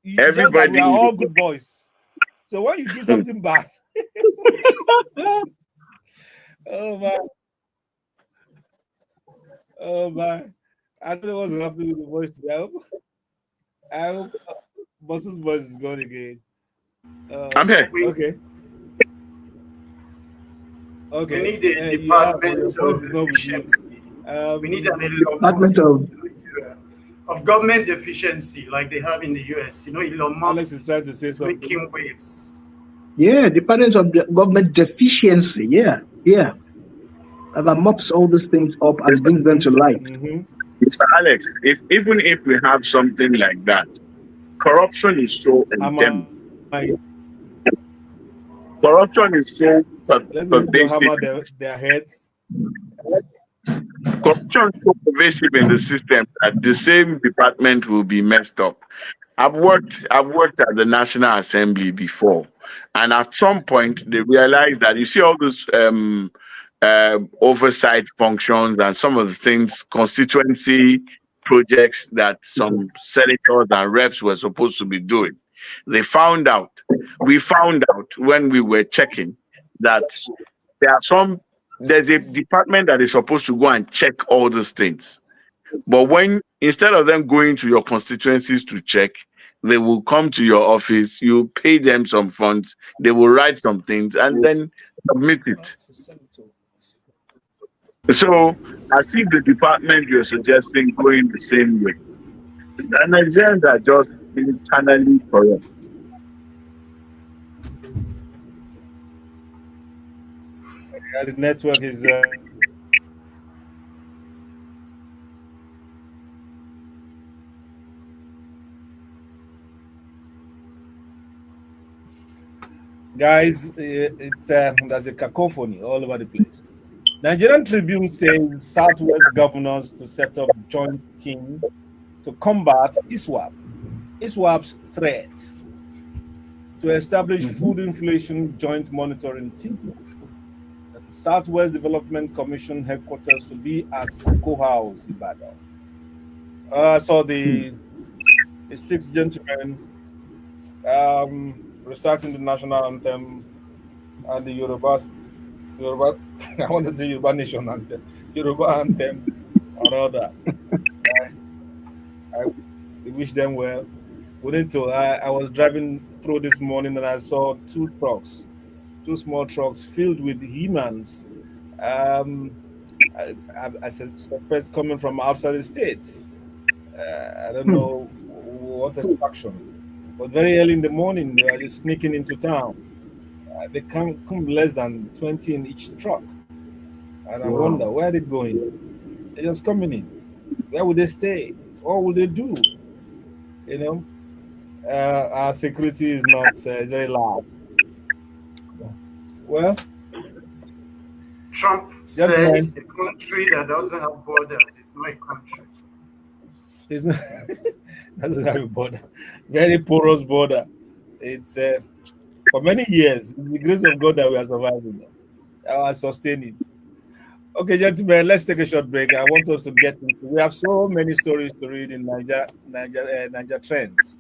A: Just that
H: everybody.
A: we are all good boys. So when you do something bad, oh my, I don't know what's happening with the voice today. I hope Bosun's voice is gone again.
H: I'm here.
A: Okay. Okay.
G: We need a department of efficiency. We need an
F: Department
G: of government efficiency, like they have in the US. You know, Elon Musk
A: Alex is trying to say something.
G: Making waves.
F: Yeah, Department of Government Deficiency. Yeah. That mops all these things up and brings them to light.
H: Mr. Alex, even if we have something like that, corruption is so endemic. Corruption is so pervasive.
A: Hammer their heads.
H: Corruption is so pervasive in the system that the same department will be messed up. I've worked at the National Assembly before, and at some point they realized that you see all those oversight functions and some of the things, constituency projects that some senators and reps were supposed to be doing. We found out when we were checking that there's a department that is supposed to go and check all those things. But instead of them going to your constituencies to check, they will come to your office, you pay them some funds, they will write some things and then submit it. So I see the department you're suggesting going the same way. The Nigerians are just internally corrupt.
A: The network is guys, it's there's a cacophony all over the place. Nigerian Tribune says Southwest governors to set up joint team to combat ISWAP's threat to establish food inflation joint monitoring team. The Southwest Development Commission headquarters to be at Cocoa House, Ibadan. So the six gentlemen reciting the national anthem and the Yoruba, I want to say Yoruba Nation anthem, Yoruba anthem, and all that. I wish them well. I was driving through this morning and I saw two small trucks filled with humans. I suspect coming from outside the state. I don't know what extraction, but very early in the morning they are just sneaking into town. They come less than 20 in each truck, and I wonder where they're going. They're just coming in. Where would they stay? What will they do? You know, our security is not very large. Well,
G: Trump said a country that doesn't have borders is not a country.
A: It's not, doesn't have a border. Very porous border. It's for many years, the grace of God that we are surviving, are sustaining. Okay, gentlemen, let's take a short break. I want us to get into. We have so many stories to read in Niger trends.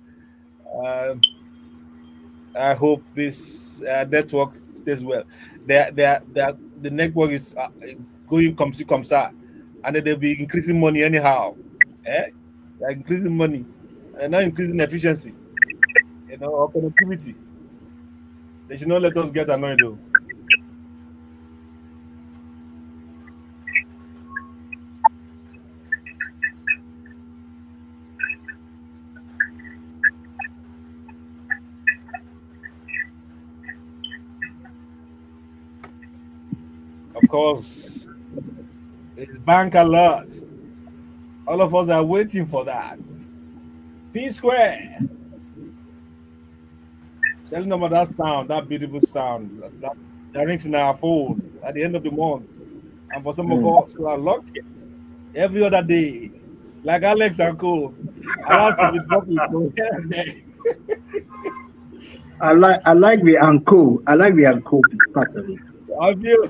A: I hope this network stays well. The network is going come ça, and they'll be increasing money anyhow. They're increasing money and not increasing efficiency. You know, or connectivity. They should not let us get annoyed though. Of course, it's bank alert. All of us are waiting for that. P Square. Telling them about that sound, that beautiful sound that rings in our phone at the end of the month. And for some of us who are lucky, every other day, like Alex and Co, I have to be dropping from here and there.
F: I like the uncle. I like the uncle part of it.
A: Have you?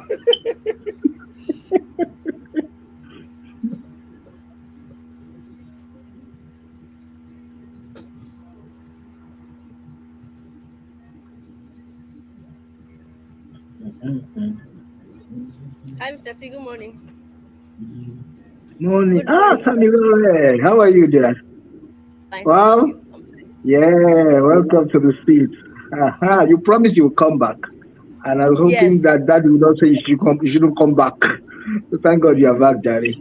B: Hi, Mr. C. Good morning.
F: Morning.
B: Good morning.
F: Tani, how are you there?
B: Fine,
F: Well,
B: thank you.
F: yeah, welcome to the seat. You promised you would come back. And I was hoping
B: Yes.
F: that Daddy would not say you shouldn't come back. So thank God you are back, Daddy.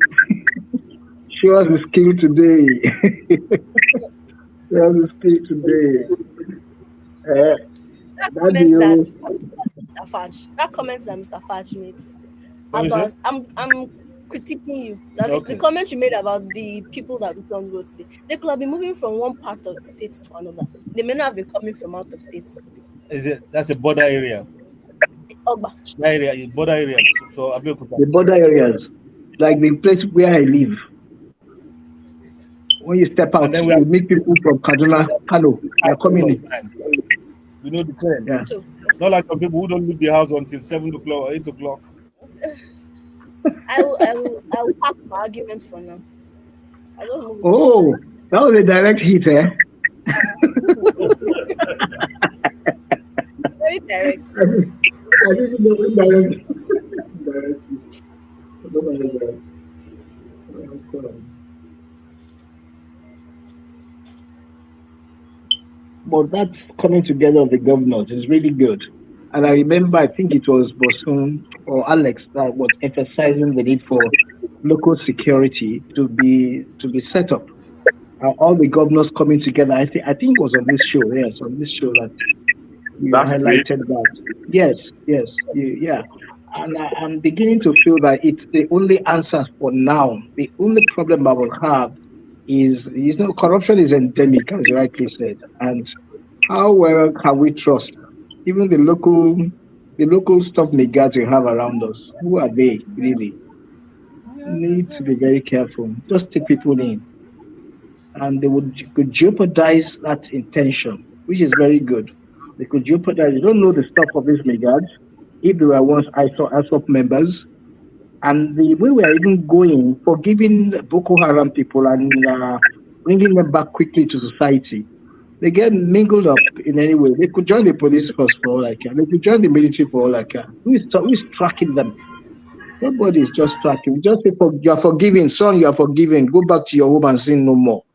F: Show us the skill today. Show us the skill today.
B: That
F: Daddy,
B: comments that Mr. Fudge made
A: What is
B: about
A: it?
B: I'm critiquing you. That
A: Okay.
B: the comment you made about the people that returned votes, they could have been moving from one part of the state to another. They may not have been coming from out of state.
A: Is it? That's a border area.
B: Ogba.
A: That area is border area. So Abeokuta.
F: the border areas, like the place where I live. When you step out,
A: And then
F: you meet people from Kaduna, Kano. They are coming in.
A: We know the trend.
F: Yeah.
B: So
A: Not like some people who don't leave the house until 7 o'clock or 8 o'clock.
B: I will pack my arguments for now. I don't know.
F: Oh, that was a direct hit, eh?
B: Very direct.
F: I didn't know indirect. But that coming together of the governors is really good. And I remember, I think it was Bosun or Alex that was emphasizing the need for local security to be set up. All the governors coming together. I think it was on this show. Yes, on this show that you highlighted that. Yes, yeah. And I'm beginning to feel that it's the only answer for now. The only problem I will have is, corruption is endemic, as you rightly said. And how well can we trust even the local stuff guys we have around us? Who are they really? Need to be very careful. Just take people in, and they could jeopardize that intention, which is very good. They could jeopardize. You don't know the stuff of these megas. If they were once ISOP members, and the way we are even going, forgiving Boko Haram people and bringing them back quickly to society, they get mingled up in any way. They could join the police force for all I can. They could join the military for all I can. Who is tracking them? Nobody is just tracking. We just say, you are forgiven, son, you are forgiven. Go back to your home and sin no more.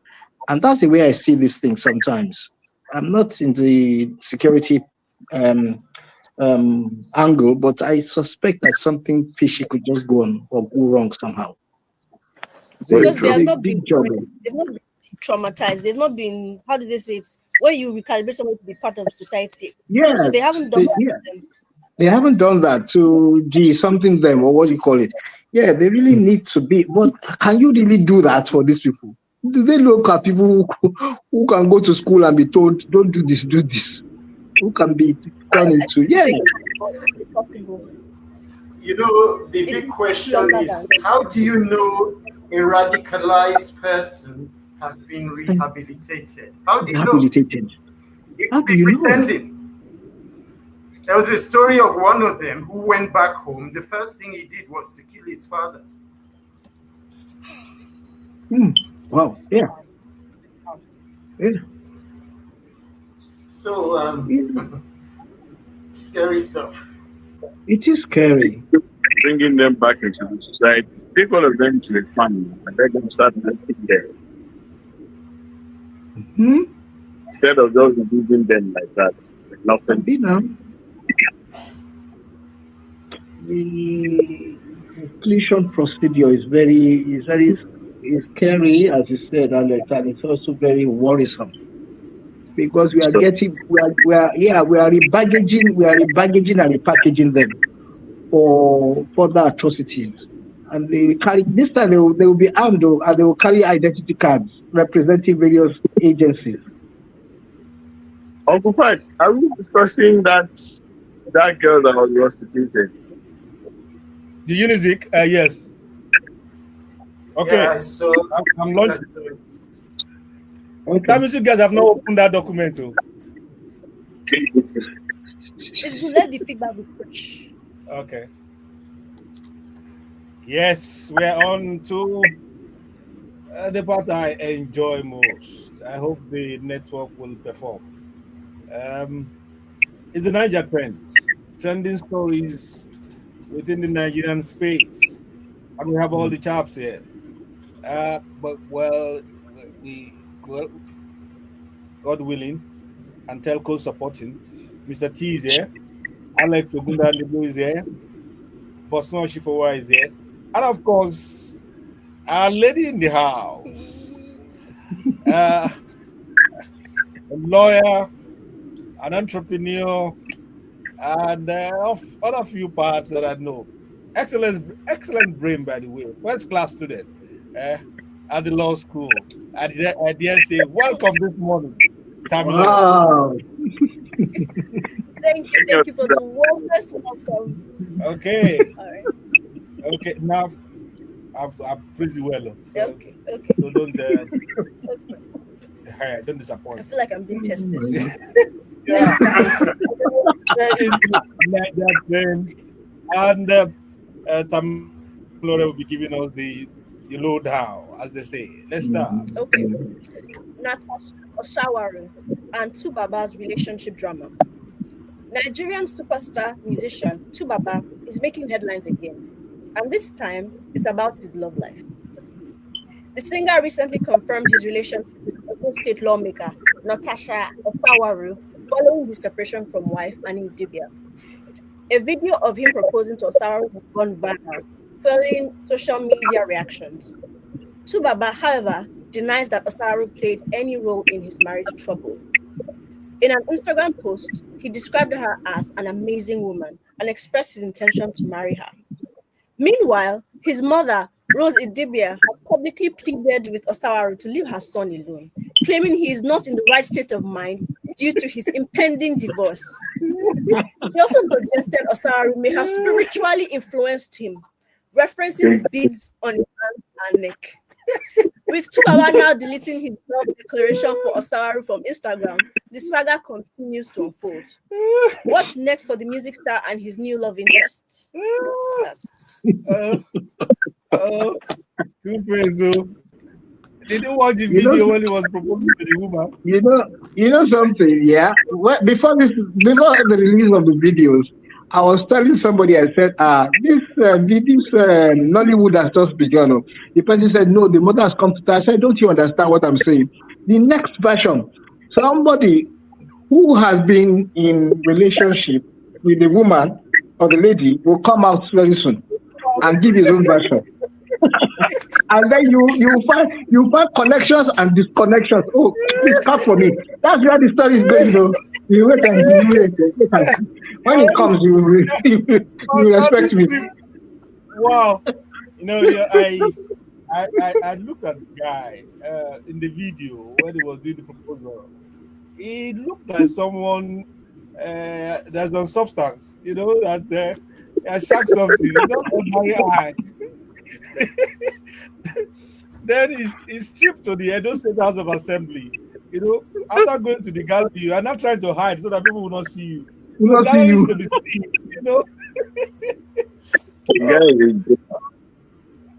F: And that's the way I see these things sometimes. I'm not in the security angle, but I suspect that something fishy could just go on or go wrong somehow.
B: Because they have not been
F: they've
B: not been traumatized. They've not been, how do they say it? Where you recalibrate someone to be part of society.
F: Yeah.
B: So they haven't done that.
F: They haven't done that to something them, or what do you call it? Yeah, they really need to be. But can you really do that for these people? Do they look at people who can go to school and be told, don't do this, do this? Who can be gone into? Yeah.
G: You know, the big question is, how do you know a radicalized person has been rehabilitated? How do you know?
F: How do you know?
G: There was a story of one of them who went back home. The first thing he did was to kill his father.
F: Wow. Yeah.
G: So, scary stuff.
F: It is scary.
H: Bringing them back into the society. Take all of them to the family and let them start living there. Instead of just using them like that. Nothing.
F: The inclusion procedure is very scary, as you said, Alex, and it's also very worrisome because we are rebaggaging and repackaging them for further atrocities. And this time they will be armed and they will carry identity cards representing various agencies.
H: Uncle Fat, are we discussing that girl that was prostituted?
A: The Unizik? Yes. Okay.
G: Yeah, so
A: I'm launching. Okay. That means you guys have not opened that document.
B: It's good. Let the feedback be fresh.
A: Okay. Yes, we're on to the part I enjoy most. I hope the network will perform. Um, it's the Niger Trends, trending stories within the Nigerian space, and we have all the chaps here. But well, well, God willing, and telco supporting. Mr. T is here. Alex Ogundadegbe is here. Bosun is here. And of course, our lady in the house, a lawyer, an entrepreneur, and other few parts that I know. Excellent brain, by the way. First class student uh, at the law school. I dare say, welcome this morning, Tamilore.
F: Wow.
B: Thank you for the warmest welcome.
A: Okay.
B: All right.
A: Okay, now I'm pretty well. So,
B: Okay.
A: So don't disappoint.
B: I feel like I'm being tested.
A: Yeah. Into Niger Trends, and Tamilore will be giving us the lowdown, as they say. Let's start.
B: Okay. Natasha Osawaru and Tubaba's relationship drama. Nigerian superstar musician Tubaba is making headlines again, and this time it's about his love life. The singer recently confirmed his relationship with Ogun State lawmaker Natasha Osawaru following his separation from wife Annie Dibia. A video of him proposing to Osawaru has gone viral, fueling social media reactions. Tubaba, however, denies that Osawaru played any role in his marriage troubles. In an Instagram post, he described her as an amazing woman and expressed his intention to marry her. Meanwhile, his mother, Rose Idibia, has publicly pleaded with Osawaru to leave her son alone, claiming he is not in the right state of mind due to his impending divorce. She also suggested Osawaru may have spiritually influenced him, referencing the beads on his hands and neck. With Tubaba now deleting his love declaration for Osawaru from Instagram, the saga continues to unfold. What's next for the music star and his new love interest?
A: Two-Face. Did you watch the video when he was proposing to the woman?
F: You know something, yeah. Before the release of the videos, I was telling somebody, I said, this Nollywood has just begun. Oh. The person said, no, the mother has come to that. I said, don't you understand what I'm saying? The next version, somebody who has been in relationship with the woman or the lady will come out very soon and give his own version. And then you find connections and disconnections. Oh, please clap for me. That's where the story is going. Though. You wait and wait. When it comes, you respect me.
A: Wow. I looked at the guy in the video when he was doing the proposal. He looked like someone that's on substance, that shack something, not ordinary eye. Then he's stripped to the Edo State House of Assembly. After going to the gallery, you are not trying to hide so that people will not see you. The gallery is to be seen,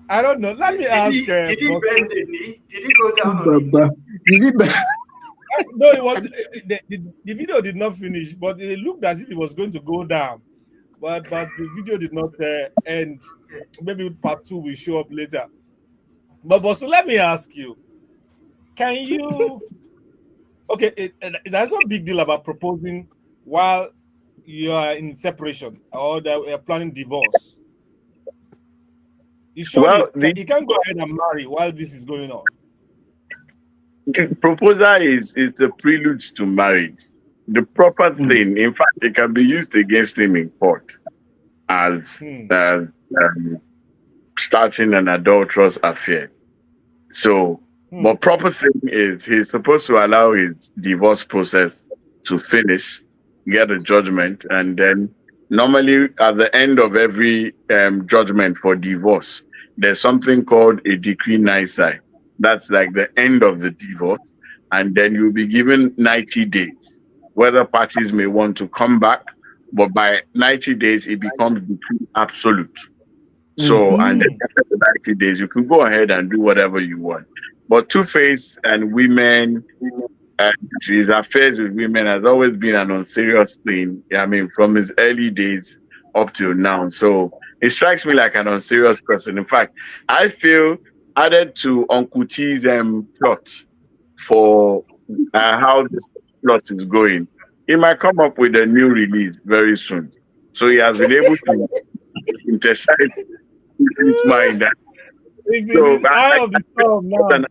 A: I don't know. Let me ask.
G: Did he bend the knee? Did he go down on it?
A: No, it was the video did not finish, but it looked as if it was going to go down. But the video did not end. Maybe part 2 will show up later. But so let me ask you: can you? Okay, that's a big deal about proposing while you are in separation or that we are planning divorce. You can't go ahead and marry while this is going on.
H: The proposal is the prelude to marriage. The proper thing, in fact, it can be used against him in court as starting an adulterous affair. So, but proper thing is he's supposed to allow his divorce process to finish, get a judgment, and then normally at the end of every judgment for divorce, there's something called a decree nisi. That's like the end of the divorce, and then you'll be given 90 days whether parties may want to come back, but by 90 days, it becomes decree absolute. So, and then after the 90 days, you can go ahead and do whatever you want. But Two-Face and women, and his affairs with women has always been an unserious thing. I mean, from his early days up till now. So it strikes me like an unserious person. In fact, I feel added to Uncle T's plot for how this plot is going, he might come up with a new release very soon. So he has been able to synthesize his mind. So
A: eye of the storm now.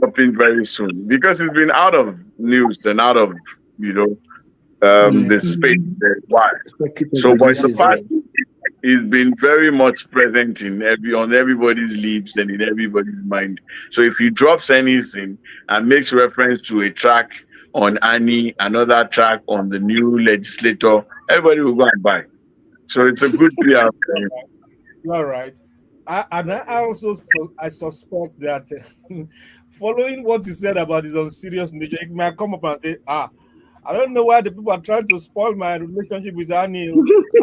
H: Popping very soon because it's been out of news and out of the space why. So, but in the past, he's been very much present on everybody's lips and in everybody's mind. So if he drops anything and makes reference to a track on Annie, another track on the new legislator, everybody will go and buy. So it's a good PR.
A: You're right. I also suspect that following what you said about his unserious nature, he might come up and say, I don't know why the people are trying to spoil my relationship with Annie.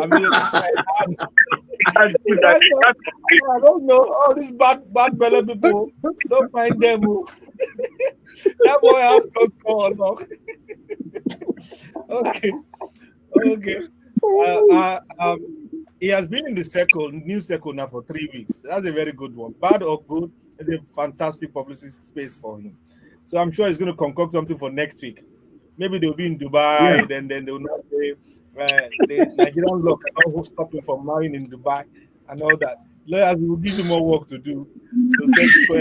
A: I mean, I don't know all these bad belly people. Don't mind them. That boy has us call. Okay. He has been in the news circle now for 3 weeks. That's a very good one. Bad or good, it's a fantastic publicity space for him. So I'm sure he's going to concoct something for next week. Maybe they'll be in Dubai, then they'll not say the Nigerian law cannot stop him from marrying in Dubai and all that. Lawyers will give him more work to do. So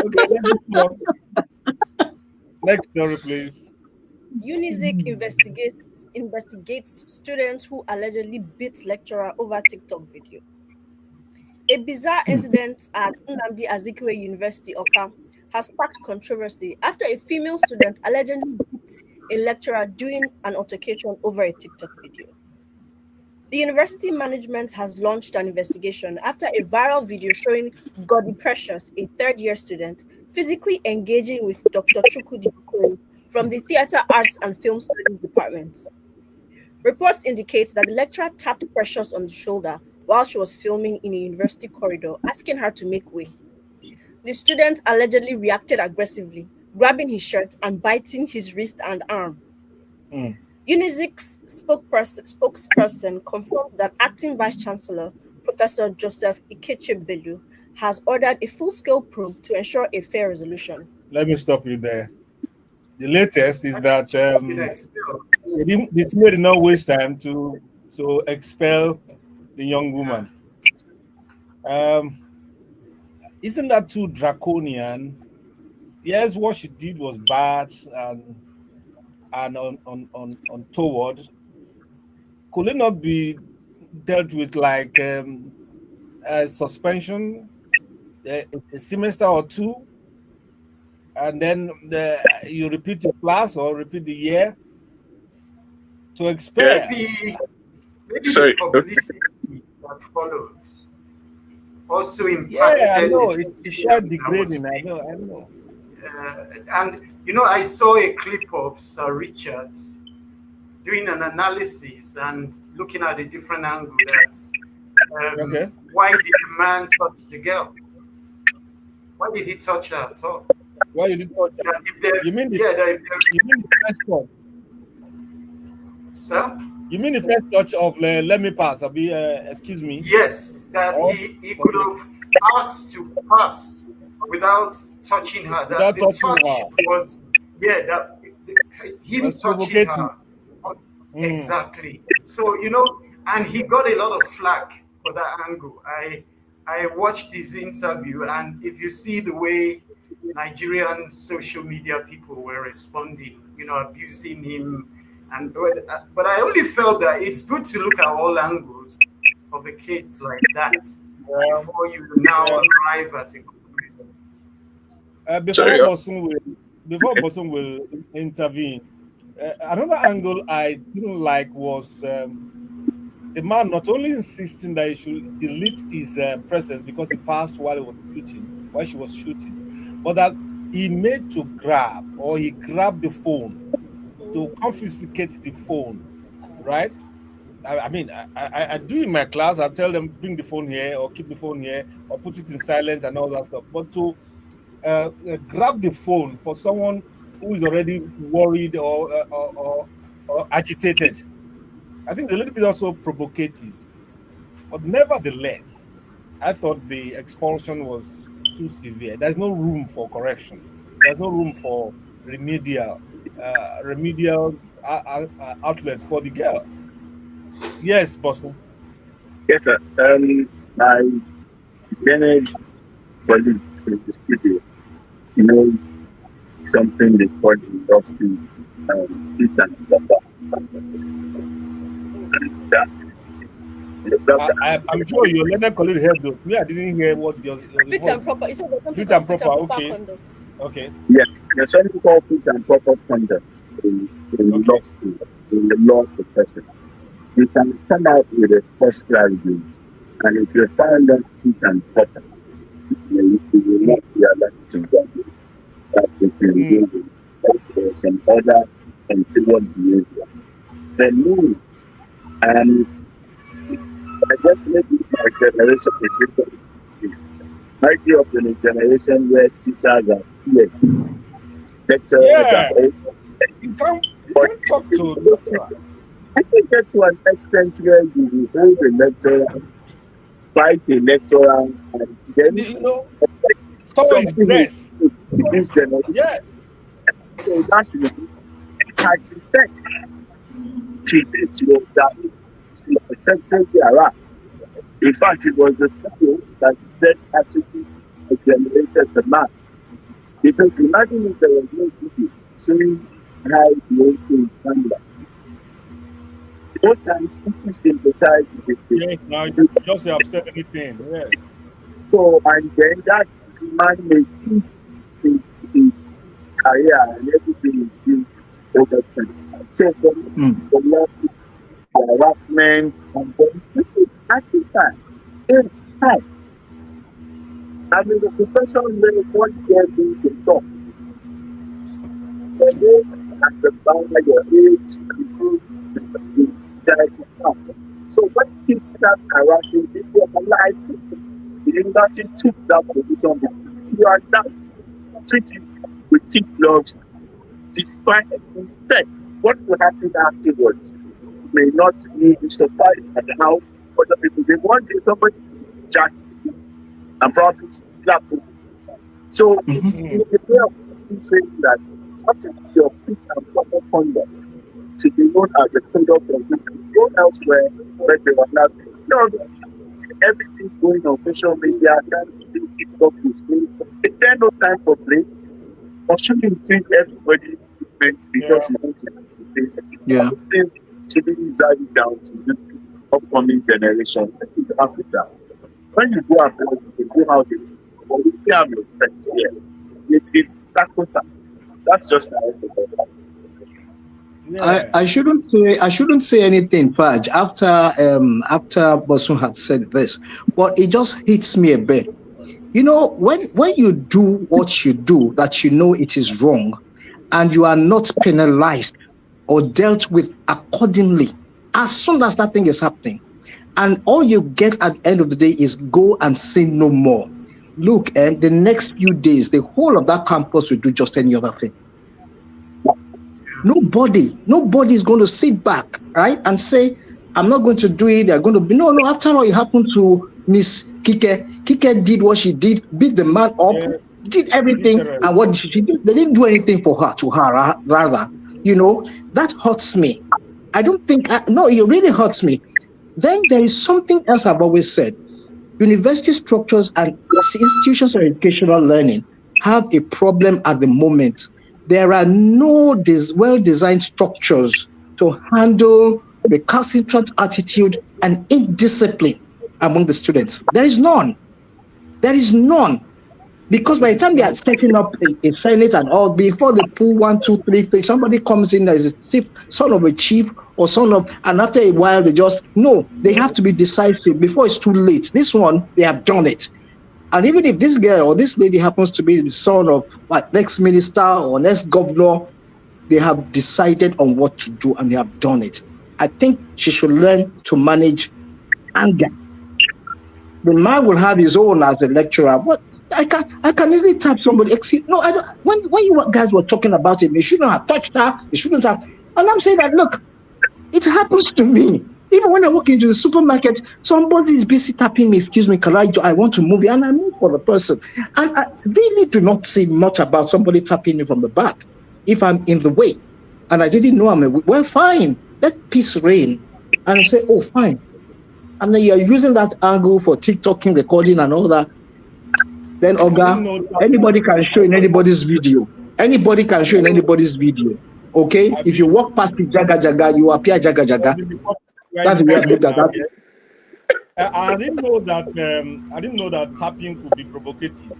A: okay, next story, please.
B: Unizik investigates students who allegedly beat lecturer over TikTok video. A bizarre incident at Nnamdi Azikiwe University, Oka, has sparked controversy after a female student allegedly beat a lecturer during an altercation over a TikTok video. The university management has launched an investigation after a viral video showing Godi Precious, a third-year student, physically engaging with Dr. Chukwudi Okoye from the Theatre Arts and Film Studies Department. Reports indicate that the lecturer tapped Precious on the shoulder while she was filming in a university corridor, asking her to make way. The student allegedly reacted aggressively, grabbing his shirt and biting his wrist and arm. Unizik's spokesperson confirmed that Acting Vice Chancellor Professor Joseph Ikechebelu has ordered a full-scale probe to ensure a fair resolution.
A: Let me stop you there. The latest is that the school did not waste time to expel the young woman. Isn't that too draconian? Yes, what she did was bad and untoward. Could it not be dealt with like suspension, a semester or two, and then you repeat your class or repeat the year to expel?
G: Maybe the publicity that followed also impacted.
A: Yeah, I know. It's quite degrading. I know.
G: And I saw a clip of Sir Richard doing an analysis and looking at a different angle. That why did the man touch the girl? Why did he touch her at all?
A: Why did he touch her? You mean the first touch?
G: Sir?
A: You mean the first touch of let me pass? Excuse me.
G: Yes, that he could have asked to pass without touching her. That the touch was him touching her. Exactly. So and he got a lot of flack for that angle. I watched his interview, and if you see the way Nigerian social media people were responding, abusing him, but I only felt that it's good to look at all angles of a case like that before you now arrive at a conclusion.
A: Before Bosun will intervene, another angle I didn't like was the man not only insisting that he should delete his presence because he passed while she was shooting, but that he made to grab, or he grabbed the phone to confiscate the phone, right? I mean, I do in my class. I tell them bring the phone here or keep the phone here or put it in silence and all that stuff. But to grab the phone for someone who is already worried or agitated, I think it's a little bit also provocative. But nevertheless, I thought the expulsion was too severe. There's no room for correction. There's no room for remedial outlet for the girl. Yes, Bosun.
H: Yes, sir. My Bennett colleague in the studio knows something they call the industry fit and proper. And that
A: I'm sure your learned colleague heard those. Me, I didn't hear what your
B: Fit and proper. You said there's something
A: fit and
B: called
A: proper.
B: fit and
A: Okay.
B: conduct.
A: Okay.
H: yes, there's something called fit and proper conduct in law school, in the law profession. You can come out with a first graduate, and if you find that fit and proper, you will not be allowed to graduate. That's if you deal with some other untoward behavior. For me, I guess maybe my generation is different. I grew up in a generation where teachers are feared, lecturers are open.
A: You can't talk to
H: I think get to an extent where you will hold a lecturer, fight a lecturer, and then something
A: yes.
H: in this generation.
A: Yes.
H: So that's the impact effect. It is that she essentially harassed. In fact, it was the people that said actually exonerated the man. Because imagine if there was no video showing how the whole thing turned out. Most times people sympathize with this.
A: Yes, now you just have said anything. Yes.
H: So, and then that man may lose his career and everything he did over time. So, for me, the law is harassment, and then this is Africa. It's times. I mean, the professional level, one year being to talk. The age and the bound your age the society come. So when kids start harassing people, the industry took that position because you are not treated with kid gloves despite effects. What will happen afterwards? You may not be surprised at how other people they want somebody to jack this and probably slap this. So it's a way of saying that after your fit and proper conduct to be known as a conduct of this and go elsewhere where they were not. See all this everything going on social media, trying to do TikTok is going. Is there no time for breaks? Or should you think everybody is different because you want to do things? These things should be driving down to this upcoming generation. This is Africa. When you go abroad, you do how they do. But we still have respect here. It's sacrosanct. That's just my opinion.
F: I shouldn't say anything, Faj, after Bosun had said this, but it just hits me a bit. You know, when you do what you do that you know it is wrong, and you are not penalized or dealt with accordingly, as soon as that thing is happening, and all you get at the end of the day is go and say no more. Look, the next few days, the whole of that campus will do just any other thing. Nobody is going to sit back, right, and say, I'm not going to do it. They're going to be, no. After all, it happened to Miss Kike. Kike did what she did, beat the man up, did everything. And what did she do? They didn't do anything for her, rather. You know, that hurts me. I don't think, no, it really hurts me. Then there is something else I've always said. University structures and institutions of educational learning have a problem at the moment. There are no well-designed structures to handle the recalcitrant attitude and indiscipline among the students. There is none. Because by the time they are setting up a senate and all, before they pull 1, 2, 3 things, somebody comes in as a son of a chief or and after a while they have to be decisive before it's too late. This one, they have done it. And even if this girl or this lady happens to be the son of an ex-minister or an ex-governor, They have decided on what to do and they have done it. I think she should learn to manage anger. The man will have his own as a lecturer. What I can easily tap somebody. No, I don't. When you guys were talking about it, they shouldn't have touched her. They shouldn't have. And I'm saying that look, it happens to me. Even when I walk into the supermarket, somebody is busy tapping me. Excuse me, I want to move, and I move for the person. And I really do not see much about somebody tapping me from the back if I'm in the way, and I didn't know I'm in the way. Well, fine. Let peace reign, and I say, oh, fine. And then you're using that angle for TikToking, recording, and all that. Then, Oga, anybody can show in anybody's video. Anybody can show in anybody's video. Okay? If you walk past the jaga, you appear jaga. That's the way I look at that.
A: I didn't know that tapping could be provocative.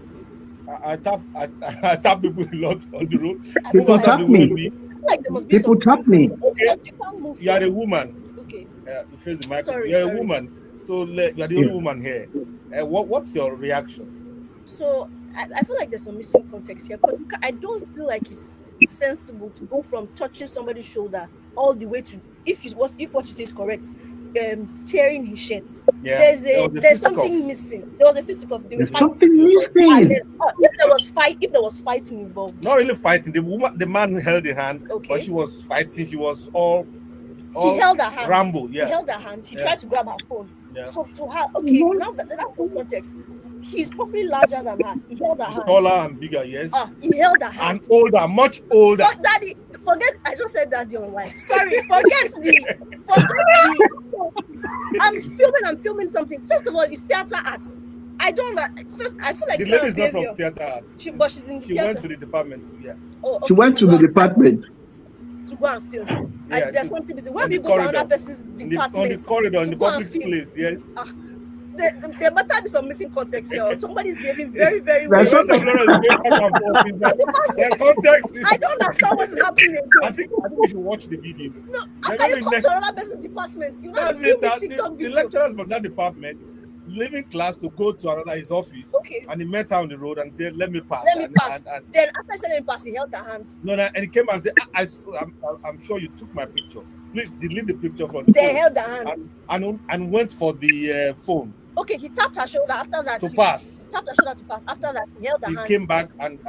A: I tap people a lot on the road.
F: People tap me.
B: Like there must be
F: people tap me.
A: Okay.
B: You can't move.
A: You are a woman.
B: Okay.
A: You face the mic.
B: Sorry,
A: You're a woman. So you are the only woman here. What's your reaction?
B: So I feel like there's some missing context here, because I don't feel like it's sensible to go from touching somebody's shoulder all the way to, if what you say is correct, tearing his shirt.
A: Yeah.
B: There's something missing. There was a fisticuff.
F: There's something missing.
B: If there was fighting involved.
A: Not really fighting. The man held the hand, but she was fighting. She was all
B: he held her hand.
A: Rambo, yeah.
B: He held her hand. He tried to grab her phone.
A: Yeah.
B: So to her, okay, now that's the context. He's probably larger than her. He held her hand.
A: Taller and bigger, yes.
B: He held her hand.
A: And older, much older.
B: But daddy, forget. I just said daddy on wife. Sorry, forget the. So, I'm filming something. First of all, it's theater arts. I don't like. First, I feel like
A: the lady is not from theater arts.
B: But she's in
A: She
B: theater.
A: went to the department. Yeah.
B: Oh, okay.
F: She went to the department
B: to go and film.
A: Yeah,
B: there's something busy. Why do you go to another person's department?
A: On the corridor, in the public place, yes.
B: There better be some missing context here. Somebody's behaving very, very
A: well.
B: well.
A: The context is...
B: I don't understand what is happening again.
A: I think you should watch the video.
B: No, after you come to another person's department, you know,
A: the lecturers from that department leaving class to go to his office.
B: Okay.
A: And he met her on the road and said, "Let me pass."
B: And then after I said let me pass, he held her hands.
A: No, and he came and said, I'm sure you took my picture. Please delete the picture from the
B: phone.
A: They
B: held her hand.
A: And went for the phone.
B: Okay, he tapped her shoulder after that.
A: To pass.
B: Tapped her shoulder to pass. After that, he held her hand.
A: He came back and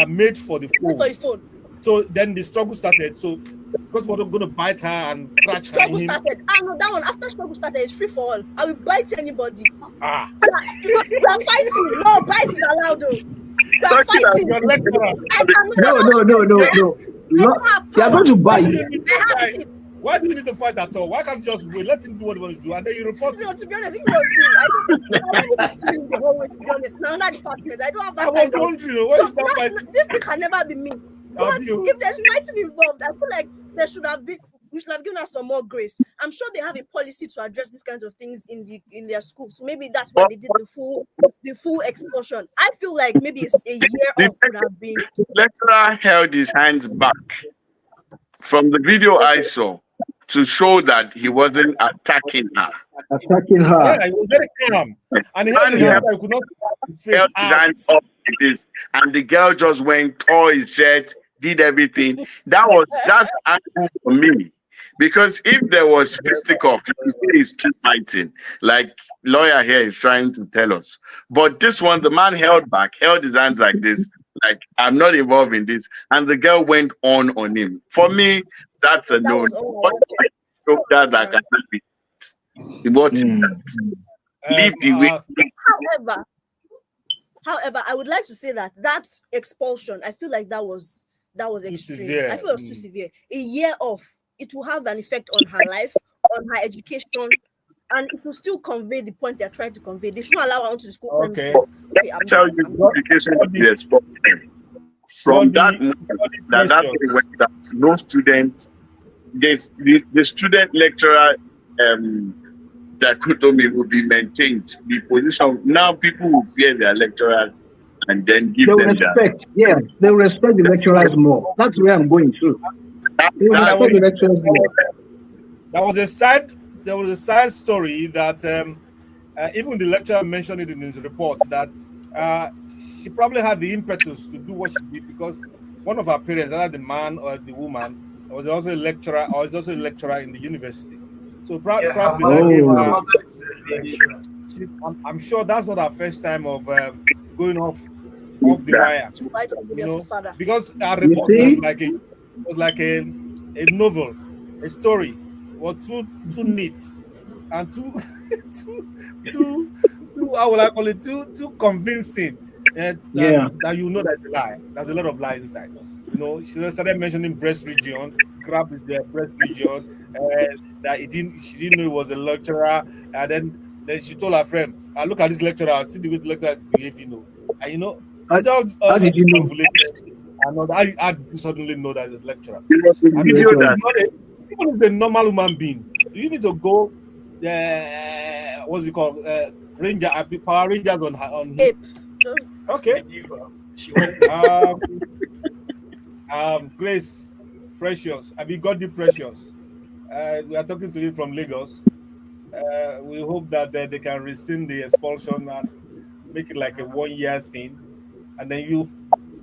A: made for the phone.
B: Made for the phone.
A: So then the struggle started. So because we're going to bite her and scratch her.
B: Struggle started. No, that one, after struggle started, it's free for all. I will bite anybody. You are fighting. No, bite is allowed though. You are fighting.
F: No. You are going to bite.
A: Why do you need to fight at all? Why can't you just wait? Let him do what he wants to do and then you report.
B: No, to be honest, if it was me, I don't the whole way, to be honest. Now that department, I don't have that. I was
A: wondering,
B: this thing can never be me. But if there's fighting involved, I feel like we should have given us some more grace. I'm sure they have a policy to address these kinds of things in their schools. So maybe that's why they did the full expulsion. I feel like maybe it's a year off would have been.
H: The lecturer held his hands back from the video I saw to show that he wasn't attacking her.
A: Yeah, he was very calm. And he held his
H: hands up like this, and the girl just went, tore his shirt, did everything. That's the angle for me. Because if there was fisticuff, you could say it's true fighting, like lawyer here is trying to tell us. But this one, the man held back, held his hands like this, like I'm not involved in this, and the girl went on him. For me, that's a no. So that cannot be. Leave the way.
B: However, I would like to say that expulsion, I feel like that was extreme.
A: Severe.
B: I feel it was too severe. A year off, it will have an effect on her life, on her education, and it will still convey the point they're trying to convey. They shouldn't allow her onto the school premises. Okay,
H: I'll tell you the implication of the expulsion. From that moment, that thing went out, no student, the student lecturer that dichotomy will be maintained. The position now, people will fear their lecturers and then give them
F: respect. Yeah, they will respect the lecturers more. That's where I'm going to.
A: There was a sad story that even the lecturer mentioned it in his report that she probably had the impetus to do what she did because one of our parents, either the man or the woman, was also a lecturer or is also a lecturer in the university. So probably that gave her. I'm sure that's not our first time of going off the wire, because our report was like a novel, a story, was too neat and too how will I call it, too convincing. That you know that's a lie. There's a lot of lies inside. She started mentioning breast region, grab the breast region, that she didn't know he was a lecturer, and then she told her friend, "I look at this lecturer, see the way the lecturer is behaving, and it's all
F: how did you know?
A: And I suddenly know that he's a lecturer. Even if a normal human being, you need to go, what's it called, Ranger, Power Rangers on him. Okay. Grace Precious, Godly Precious. We are talking to you from Lagos. We hope that they can rescind the expulsion and make it like a 1-year thing, and then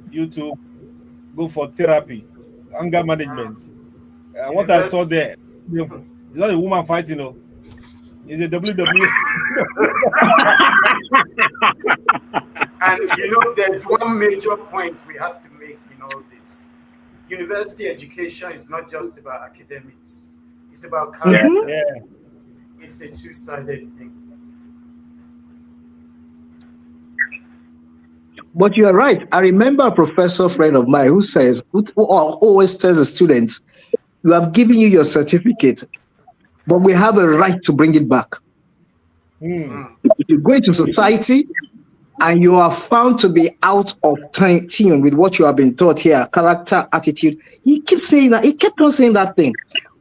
A: you two go for therapy, anger management. What I saw there, it's not a woman fighting, it's a WWE.
G: And there's one major point we have to make in all this. University education is not just about academics, it's about character.
A: Yeah.
G: It's a two-sided thing.
F: But you are right. I remember a professor friend of mine who always tells the students, "You have given you your certificate, but we have a right to bring it back." If you go into society and you are found to be out of tune with what you have been taught here, character, attitude, he kept saying that. He kept on saying that thing.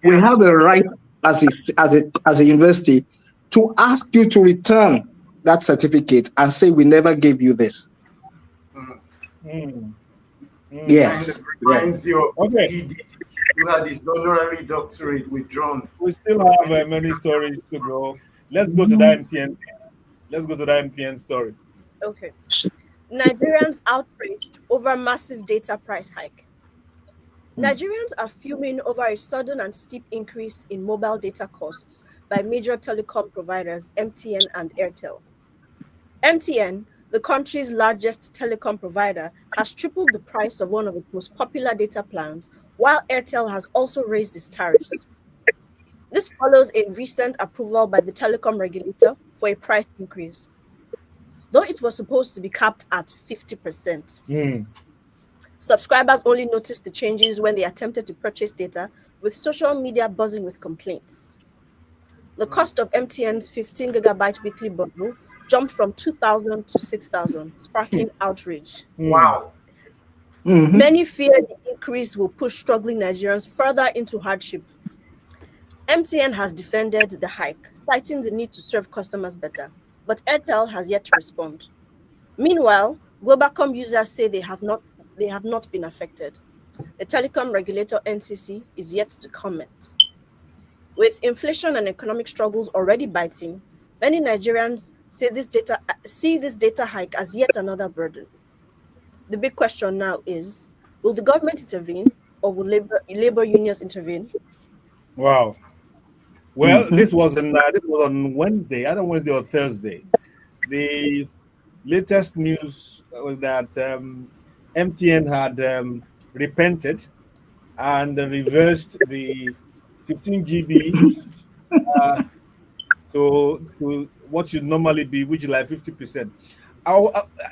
F: We have a right as a university to ask you to return that certificate and say we never gave you this. Yes.
G: Okay. You had his honorary doctorate withdrawn.
A: We still have many stories to go. Let's go to the MTN. Let's go to the MTN story.
B: Okay. Nigerians outraged over massive data price hike. Nigerians are fuming over a sudden and steep increase in mobile data costs by major telecom providers MTN and Airtel. MTN, the country's largest telecom provider, has tripled the price of one of its most popular data plans, while Airtel has also raised its tariffs. This follows a recent approval by the telecom regulator for a price increase, though it was supposed to be capped at 50%. Subscribers only noticed the changes when they attempted to purchase data, with social media buzzing with complaints. The cost of MTN's 15 gigabyte weekly bundle jumped from 2,000 to 6,000, sparking outrage.
G: Wow.
B: Many fear the increase will push struggling Nigerians further into hardship. MTN has defended the hike, citing the need to serve customers better, but Airtel has yet to respond. Meanwhile, Globacom users say they have not been affected. The telecom regulator NCC is yet to comment. With inflation and economic struggles already biting, many Nigerians see this data hike as yet another burden. The big question now is, will the government intervene, or will labor unions intervene?
A: Wow. Well, this was on Wednesday, either Wednesday or Thursday. The latest news was that MTN had repented and reversed the 15 GB to what should normally be, which is like 50%.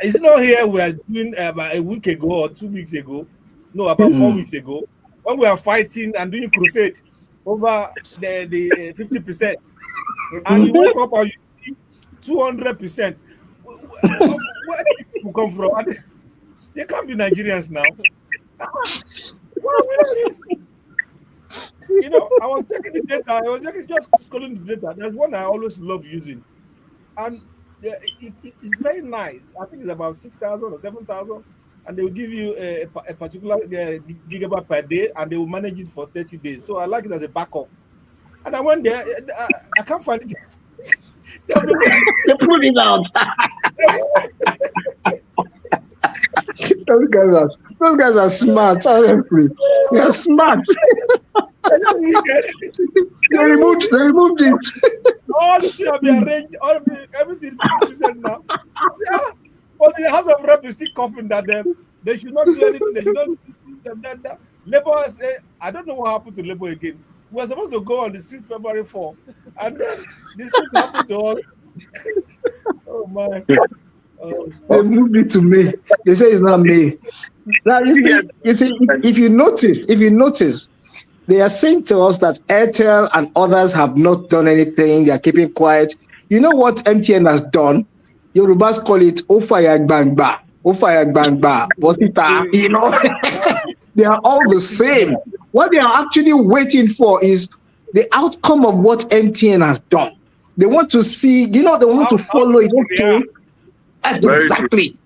A: Is it not here we are doing about a week ago or 2 weeks ago? No, about 4 weeks ago, when we are fighting and doing crusade over the 50%, and you wake up and you see 200%. Where do people come from? They can't be Nigerians now. I was checking the data. I was just scrolling the data. There's one I always love using, and it's very nice. I think it's about 6,000 or 7,000, and they will give you a particular gigabyte per day, and they will manage it for 30 days. So I like it as a backup. And I went there. I can't find it.
F: They put it out. Those guys are smart, honestly. They are smart. They removed it.
A: All the things have been arranged, everything is 50% now. Yeah. But the House of Rep is still coughing that they should not do anything, they should not do this and that. Labour say, I don't know what happened to Labour again. We were supposed to go on the streets February 4, and then this thing happened to us. Oh my.
F: They moved it to May. They say it's not May. Now you see, if you notice, they are saying to us that Airtel and others have not done anything. They are keeping quiet. You know what MTN has done? Yorubas call it Ofaya Gbangba, Bosita. You know, they are all the same. What they are actually waiting for is the outcome of what MTN has done. They want to see, they want to follow it. Okay. Exactly.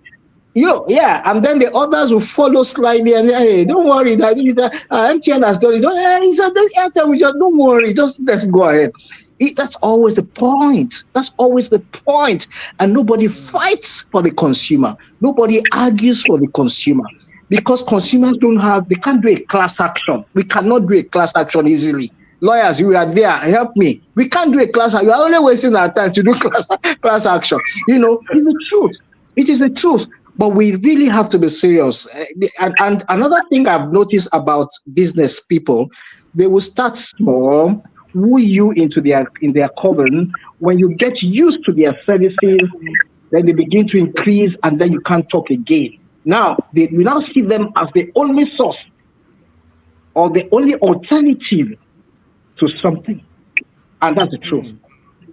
F: And then the others will follow slightly and hey, don't worry, that MTN has done it. Don't worry, let's go ahead. That's always the point. And nobody fights for the consumer. Nobody argues for the consumer because consumers they can't do a class action. We cannot do a class action easily. Lawyers, you are there. Help me. We can't do a class action. You are only wasting our time to do class action. It's the truth. It is the truth. But we really have to be serious. And another thing I've noticed about business people, they will start small, woo you in their coven. When you get used to their services, then they begin to increase, and then you can't talk again. Now, we now see them as the only source or the only alternative to something. And that's the truth.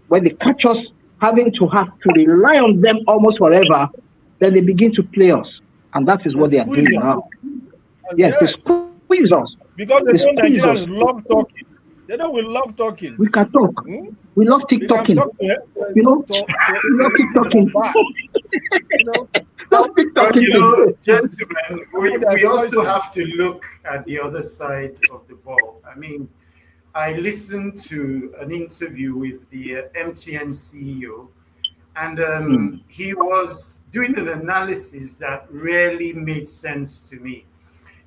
F: When they catch us having to rely on them almost forever, then they begin to play us. And that is what they are doing now. Yes, they squeeze us.
A: Because they know Nigerians love talking. They know we love talking.
F: We can talk. We love TikToking. We love TikToking.
G: But gentlemen, we also have to look at the other side of the ball. I mean, I listened to an interview with the MTN CEO, and he was doing an analysis that really made sense to me.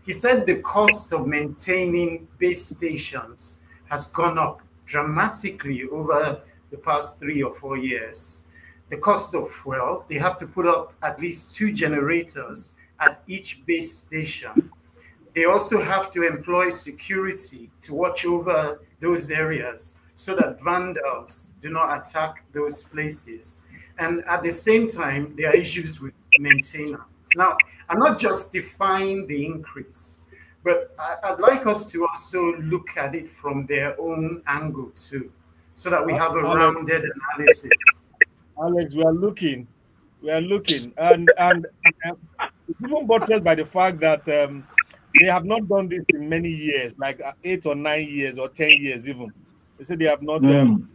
G: He said the cost of maintaining base stations has gone up dramatically over the past 3 or 4 years. The cost of fuel, they have to put up at least 2 generators at each base station. They also have to employ security to watch over those areas so that vandals do not attack those places. And at the same time, there are issues with maintenance. Now, I'm not justifying the increase, but I'd like us to also look at it from their own angle too, so that we have a rounded analysis.
A: Alex, we are looking, and even buttressed by the fact that they have not done this in many years, like 8 or 9 years or 10 years even. They say they have not increased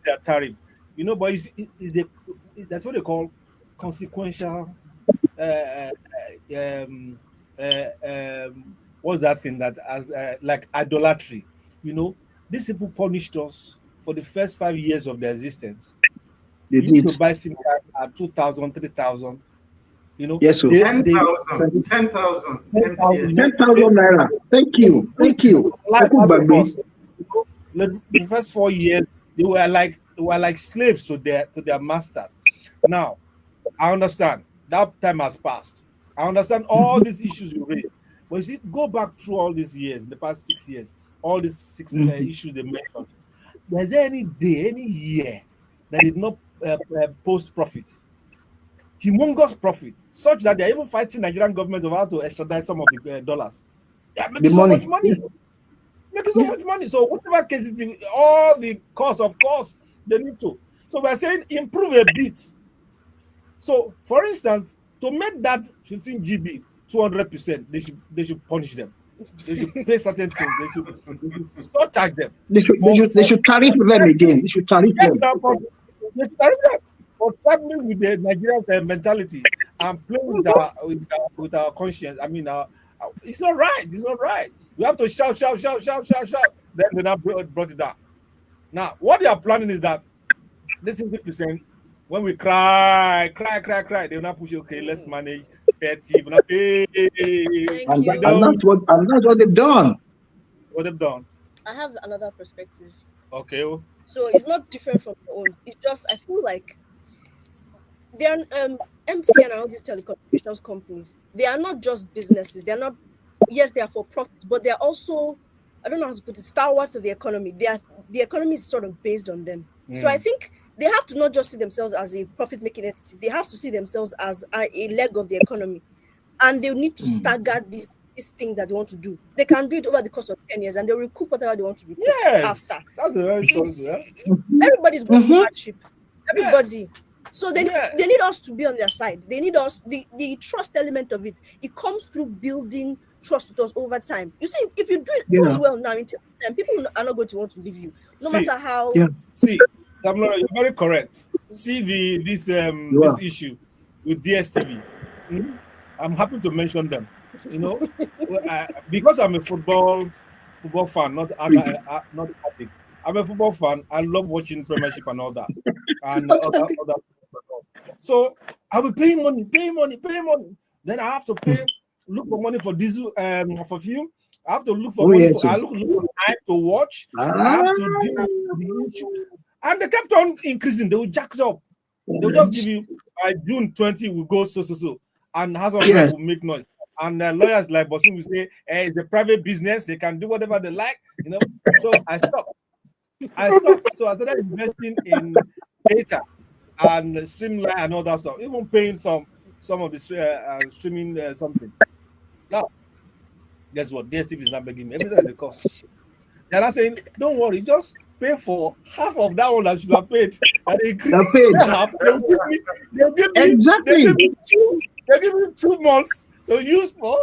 A: their tariff. But that's what they call consequential. What's that thing that as like idolatry? These people punished us for the first 5 years of their existence.
F: They
A: you
F: did.
A: to buy SIM card at 2,000, 3,000.
F: Yes, sir.
G: 10,000.
F: 10,000 naira. Thank you.
A: The first 4 years, they were like slaves to their masters. Now, I understand that time has passed. I understand all these issues you raised. But you see, go back through all these years, the past 6 years, all these six issues they mentioned. Was there any day, any year that did not post profits? Humongous profit, such that they're even fighting Nigerian government over how to extradite some of the dollars. Yeah, making so much money. Making so much money. So whatever case it is, all the cost, of course, they need to. So we're saying improve a bit. So, for instance, to make that 15 GB 200%, they should punish them. They should pay certain things. They should surcharge them.
F: They should tariff them again. They should tariff them.
A: For traveling with the Nigerian mentality and playing with our conscience. I mean, it's not right. It's not right. We have to shout. Then they now brought it down. Now, what they are planning is that this 50%, when we cry, they will not push. Okay, let's manage. 30. But hey,
B: Thank you.
F: And that's what they've done.
A: What they've done.
B: I have another perspective.
A: Okay.
B: So it's not different from your own. It's just I feel like they're MTN and all these telecommunications companies. They are not just businesses. They're not. Yes, they are for profit, but they're also, I don't know how to put it, stalwarts of the economy. The economy is sort of based on them. So I think they have to not just see themselves as a profit-making entity. They have to see themselves as a leg of the economy, and they need to stagger this thing that they want to do. They can do it over the course of 10 years, and they'll recoup whatever they want to recoup after.
A: That's a very solid.
B: Everybody's going through hardship. Everybody. So they need us to be on their side. They need us. The trust element of it. It comes through building trust with us over time. You see, if you do it as well now, in time, people are not going to want to leave you, no matter how.
A: See, Tamara, you're very correct. See this issue with DSTV. I'm happy to mention them. You know, because I'm a football fan, not addict. I'm a football fan. I love watching Premiership and all that, and other. So I will pay money. Then I have to look for money for diesel, for fuel. I have to look for money for time to watch. I have to deal with the issue. And they kept on increasing. They will jack it up. They'll just give you by June 20 will go so. And House of Rep will make noise. And lawyers like Bosun will say, hey, it's a private business, they can do whatever they like, you know. So I stopped. So I started investing in data and streamline and all that stuff, even paying some of the streaming something. Now, guess what? DSTV is not begging me. Everything they cost. They're not saying, don't worry, just pay for half of that one that should have paid. And they increase half. They'll give me
F: exactly.
A: They'll give me 2 months to use for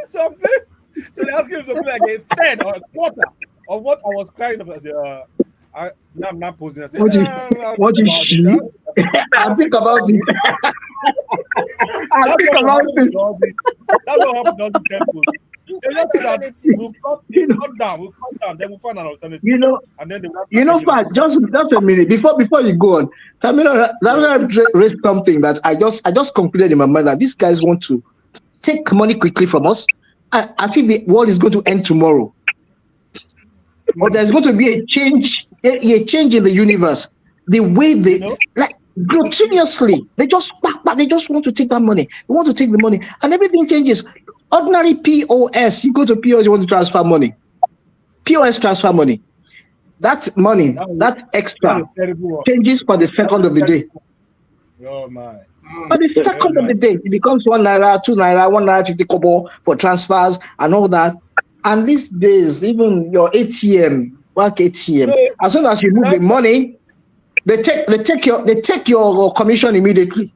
A: something. So they're asking me to pay like a third or a quarter of what I was crying about. Now I'm not posing. I say,
F: what is she? I think about it. I think about it.
A: That's what happened to all the temples. They just say that we'll cut down, then we'll find an alternative.
F: You know,
A: and then
F: Fat, just a minute before you go on. Tamina raised something that I just concluded in my mind that these guys want to take money quickly from us, as if the world is going to end tomorrow, or there's going to be a change in the universe. The way they like continuously, they just want to take that money. They want to take the money, and everything changes. Ordinary POS, you go to POS, you want to transfer money. POS transfer money. That money, that extra changes for the second of the day.
A: Oh my.
F: For the second of the day, it becomes 1 naira, 2 naira, 1 naira 50 kobo for transfers and all that. And these days, even your ATM, as soon as you move the money, they take your commission immediately.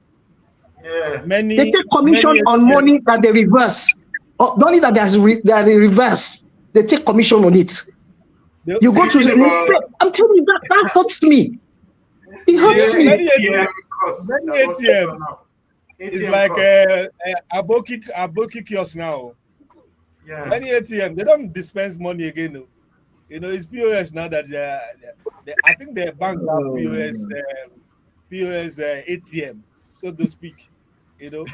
G: Yeah.
F: They take commission on money that they reverse. Money that they reverse. They take commission on it. You go to the I'm telling you that hurts me. It hurts me.
A: Many ATM. It's like a Aboki kiosk now.
G: Yeah.
A: Many ATM, they don't dispense money again. No. You know, it's POS now that I think the bank have POS ATM, so to speak. You know,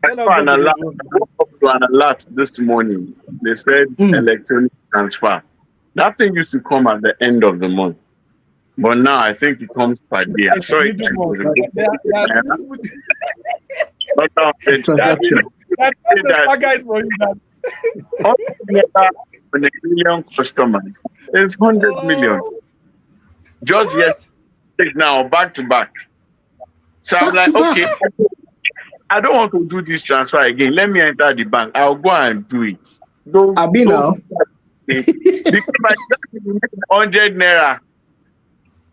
H: I saw an alert this morning. They said electronic transfer. That thing used to come at the end of the month, but now I think it comes per day. I saw it. On a million customers, it's 100 million. Just yes, now back to back. So I'm like, okay, I don't want to do this transfer again. Let me enter the bank. I'll go and do it.
F: I'll be now.
H: Because I just 100 naira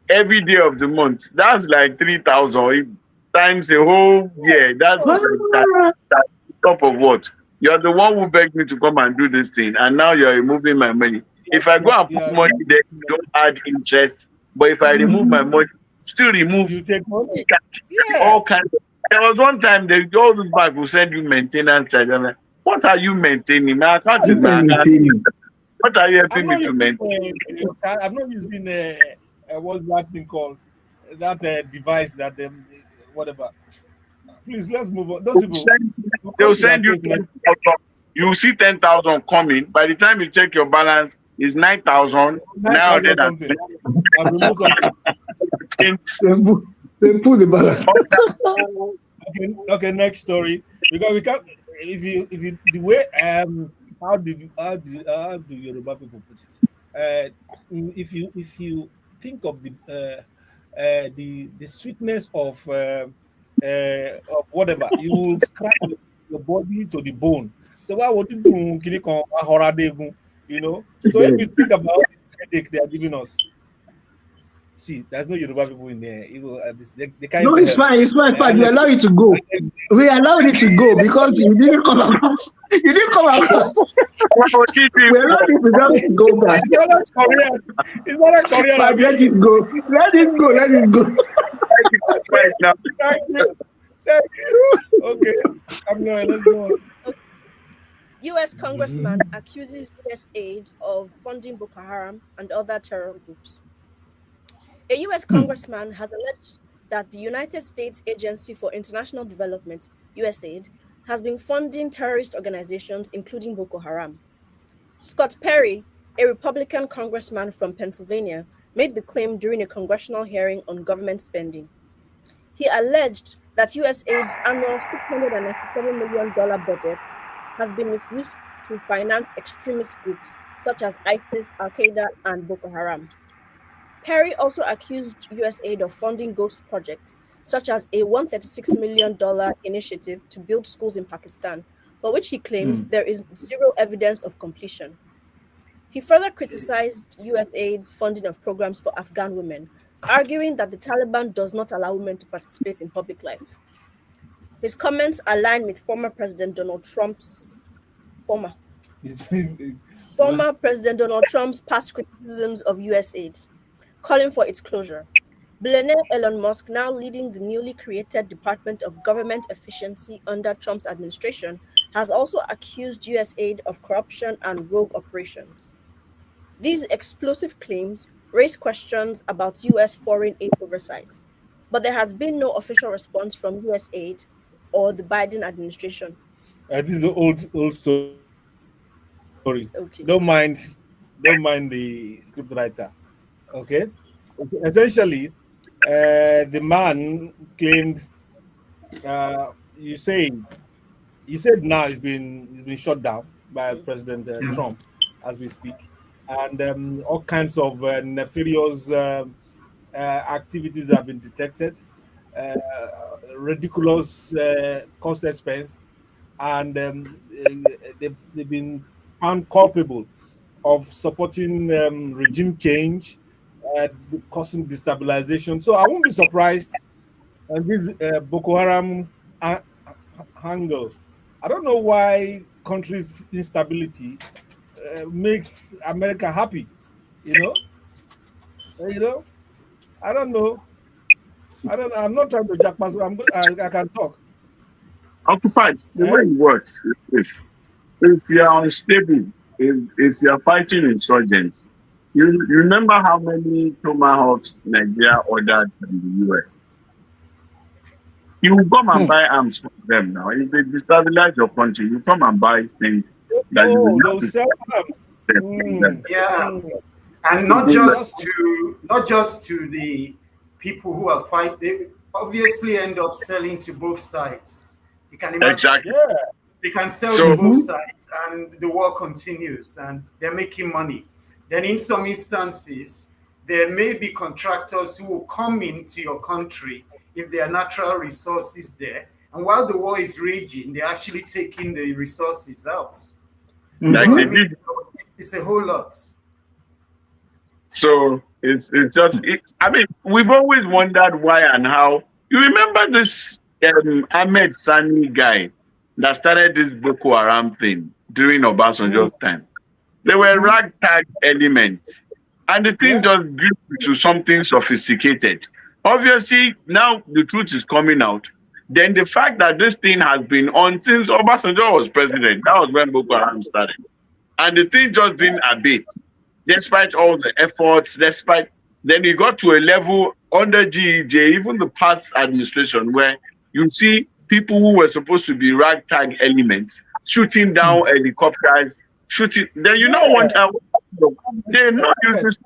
H: every day of the month. That's like 3,000 times a whole year. That's top of what? You're the one who begged me to come and do this thing, and now you're removing my money. If I go and put money there, you don't add interest. But if I remove my money, still remove all kinds of. There was one time they all the bank will send you maintenance charge. I'm like, what are you maintaining? My account is my account. What are you helping me to maintain?
A: I'm not using what's that thing called? That device that whatever. Please, let's move on. Those people,
H: They'll send you 10,000. You see 10,000 coming. By the time you check your balance, it's 9,000. Now then,
A: something. I've removed something.
F: They put the balance.
A: Okay, next story. Because we can't. If you the way how do Yoruba people put it? If you think of the sweetness of whatever, you will scratch your body to the bone. So why would you do, you know? So if you think about the headache they are giving us, see, there's no Yoruba people in there. They can't.
F: No, it's fine. It's fine. Fine. We allow you to go. We allow you to go because you didn't come across. You didn't come across. We allow you to just go back.
A: It's not a Korean. It's not a Korean.
F: Let it go. Let it go. Let it go.
A: Thank you. Thank you. Okay. I'm going. Let's go on.
B: U.S. congressman accuses U.S. aid of funding Boko Haram and other terror groups. A U.S. congressman has alleged that the United States Agency for International Development, USAID, has been funding terrorist organizations, including Boko Haram. Scott Perry, a Republican congressman from Pennsylvania, made the claim during a congressional hearing on government spending. He alleged that USAID's annual $697 million budget has been misused to finance extremist groups such as ISIS, Al-Qaeda, and Boko Haram. Perry also accused USAID of funding ghost projects, such as a $136 million initiative to build schools in Pakistan, for which he claims there is zero evidence of completion. He further criticized USAID's funding of programs for Afghan women, arguing that the Taliban does not allow women to participate in public life. His comments align with former President Donald Trump's past criticisms of USAID, calling for its closure. Billionaire Elon Musk, now leading the newly created Department of Government Efficiency under Trump's administration, has also accused USAID of corruption and rogue operations. These explosive claims raise questions about U.S. foreign aid oversight, but there has been no official response from USAID or the Biden administration.
A: This is an old story.
B: Okay.
A: Don't mind the script writer. Okay. Essentially, the man claimed. You said now it's been shut down by President Trump as we speak, and all kinds of nefarious activities have been detected, ridiculous cost expense, and they've been found culpable of supporting regime change, causing destabilization. So I won't be surprised. And this Boko Haram angle, I don't know why countries' instability makes America happy. You know, I don't know. I'm not trying to jack myself. I can talk.
H: Occupied. The way it works is if you are unstable, if you are fighting insurgents, you remember how many tomahawks Nigeria ordered from the US. You will come and buy arms from them now. If they destabilize your country, you come and buy things that you will have to
A: sell them.
G: Yeah, and not just to the people who are fighting. They obviously end up selling to both sides. You can imagine.
H: Exactly.
A: Yeah.
G: They can sell to both sides, and the war continues, and they're making money. Then, in some instances, there may be contractors who will come into your country if there are natural resources there, and while the war is raging, they're actually taking the resources out.
H: Like
G: So, I mean, it's a whole lot.
H: So it's just. I mean, we've always wondered why and how. You remember this Ahmed Sani guy that started this Boko Haram thing during Obasanjo's time? They were ragtag elements, and the thing just grew to something sophisticated. Obviously, now the truth is coming out. Then the fact that this thing has been on since Obasanjo was president, that was when Boko Haram started. And the thing just didn't abate, despite all the efforts, then it got to a level under GEJ, even the past administration, where you see people who were supposed to be ragtag elements shooting down helicopters, shooting. Then you know what? They're not using this.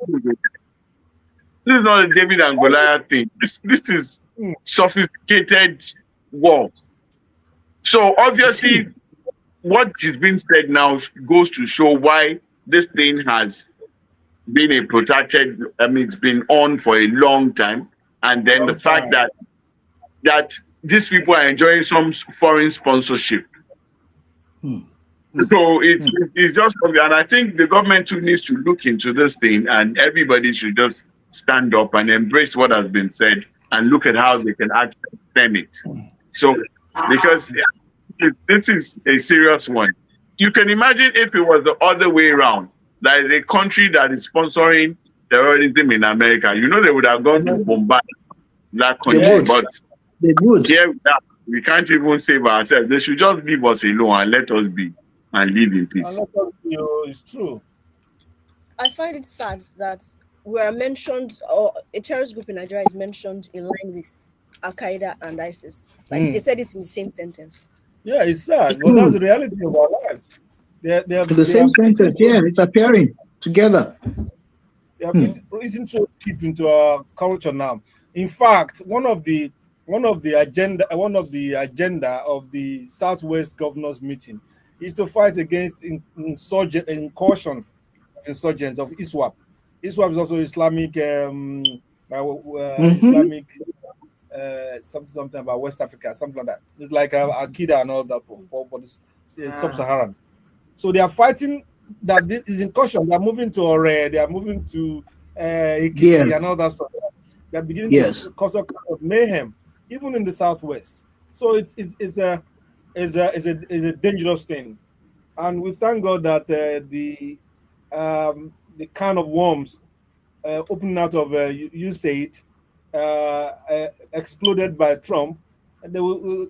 H: This is not a David and Goliath thing. This is sophisticated war. So obviously, what is being said now goes to show why this thing has been a protracted. I mean, it's been on for a long time, and then the fact that these people are enjoying some foreign sponsorship. So it's just, and I think the government too needs to look into this thing, and everybody should just stand up and embrace what has been said and look at how they can actually stem it. So, because this is a serious one. You can imagine if it was the other way around, that is a country that is sponsoring terrorism in America. You know, they would have gone to bombard that country, but
F: they would.
H: Here we can't even save ourselves. They should just leave us alone and let us be and live in peace.
A: It's true.
B: I find it sad that we are mentioned, or a terrorist group in Nigeria is mentioned in line with Al Qaeda and ISIS. Like they said it in the same sentence.
A: Yeah, it's sad, but that's the reality of our life.
F: The same sentence, it's appearing together.
A: They are isn't so deep into our culture now. In fact, one of the agenda of the Southwest Governors Meeting is to fight against incursion of insurgents of ISWAP. ISWAP is also Islamic Islamic something about West Africa, something like that. It's like Al-Qaeda and all that for sub-Saharan. So they are fighting that this is incursion. They are moving to Ore, they are moving to Ekiti and all that stuff. They are beginning to cause all kind of mayhem, even in the Southwest. So it's a dangerous thing, and we thank God that the kind of worms opening out of USAID exploded by Trump, and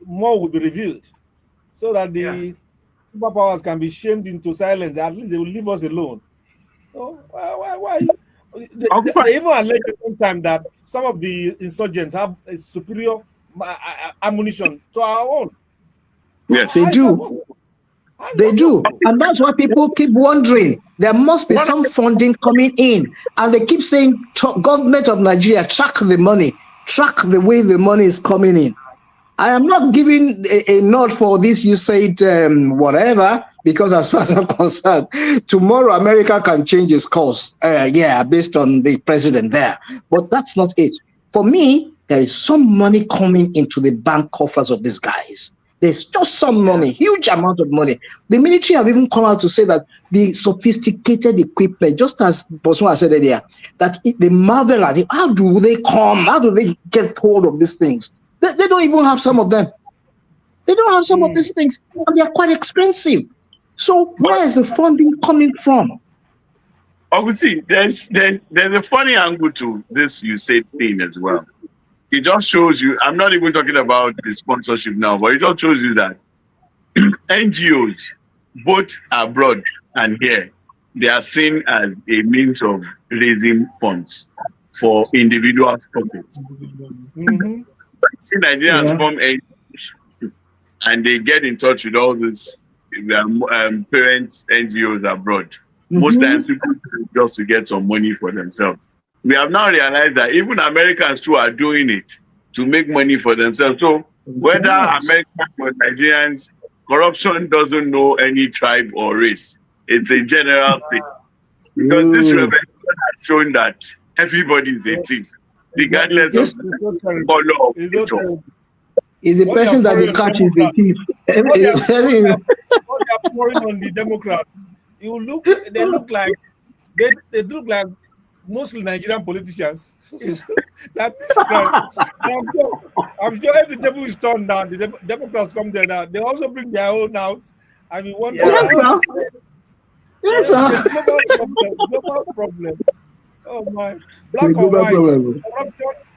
A: more will be revealed, so that the superpowers can be shamed into silence. At least they will leave us alone. So why? They even allege at the same time that some of the insurgents have a superior ammunition to our own.
F: Yes, they do. They do. And that's why people keep wondering. There must be some funding coming in. And they keep saying, government of Nigeria, track the money. Track the way the money is coming in. I am not giving a nod for this. You said whatever, because as far as I'm concerned, tomorrow America can change its course. Based on the president there. But that's not it. For me, there is some money coming into the bank coffers of these guys. There's just some money, huge amount of money. The military have even come out to say that the sophisticated equipment, just as Bosun said earlier, that they marvel at it. How do they come? How do they get hold of these things? They don't even have some of them. They don't have some of these things, and they are quite expensive. So where is the funding coming from?
H: Obviously, there's a funny angle to this you said thing as well. It just shows you, I'm not even talking about the sponsorship now, but it just shows you that NGOs, both abroad and here, they are seen as a means of raising funds for individual pockets. See, Nigerians form NGOs and they get in touch with all these parents, NGOs abroad. Most times people just to get some money for themselves. We have now realized that even Americans too are doing it to make money for themselves. So whether Americans or Nigerians, corruption doesn't know any tribe or race. It's a general thing. Because this revelation has shown that everybody is a thief, regardless of the color of nature.
F: Is the person that they catch is the thief.
A: What they are pouring on the Democrats, they look like mostly Nigerian politicians. I'm sure every table is turned down. The Democrats come there now. They also bring their own out. I mean, one global problem. Oh my! Black or white, corruption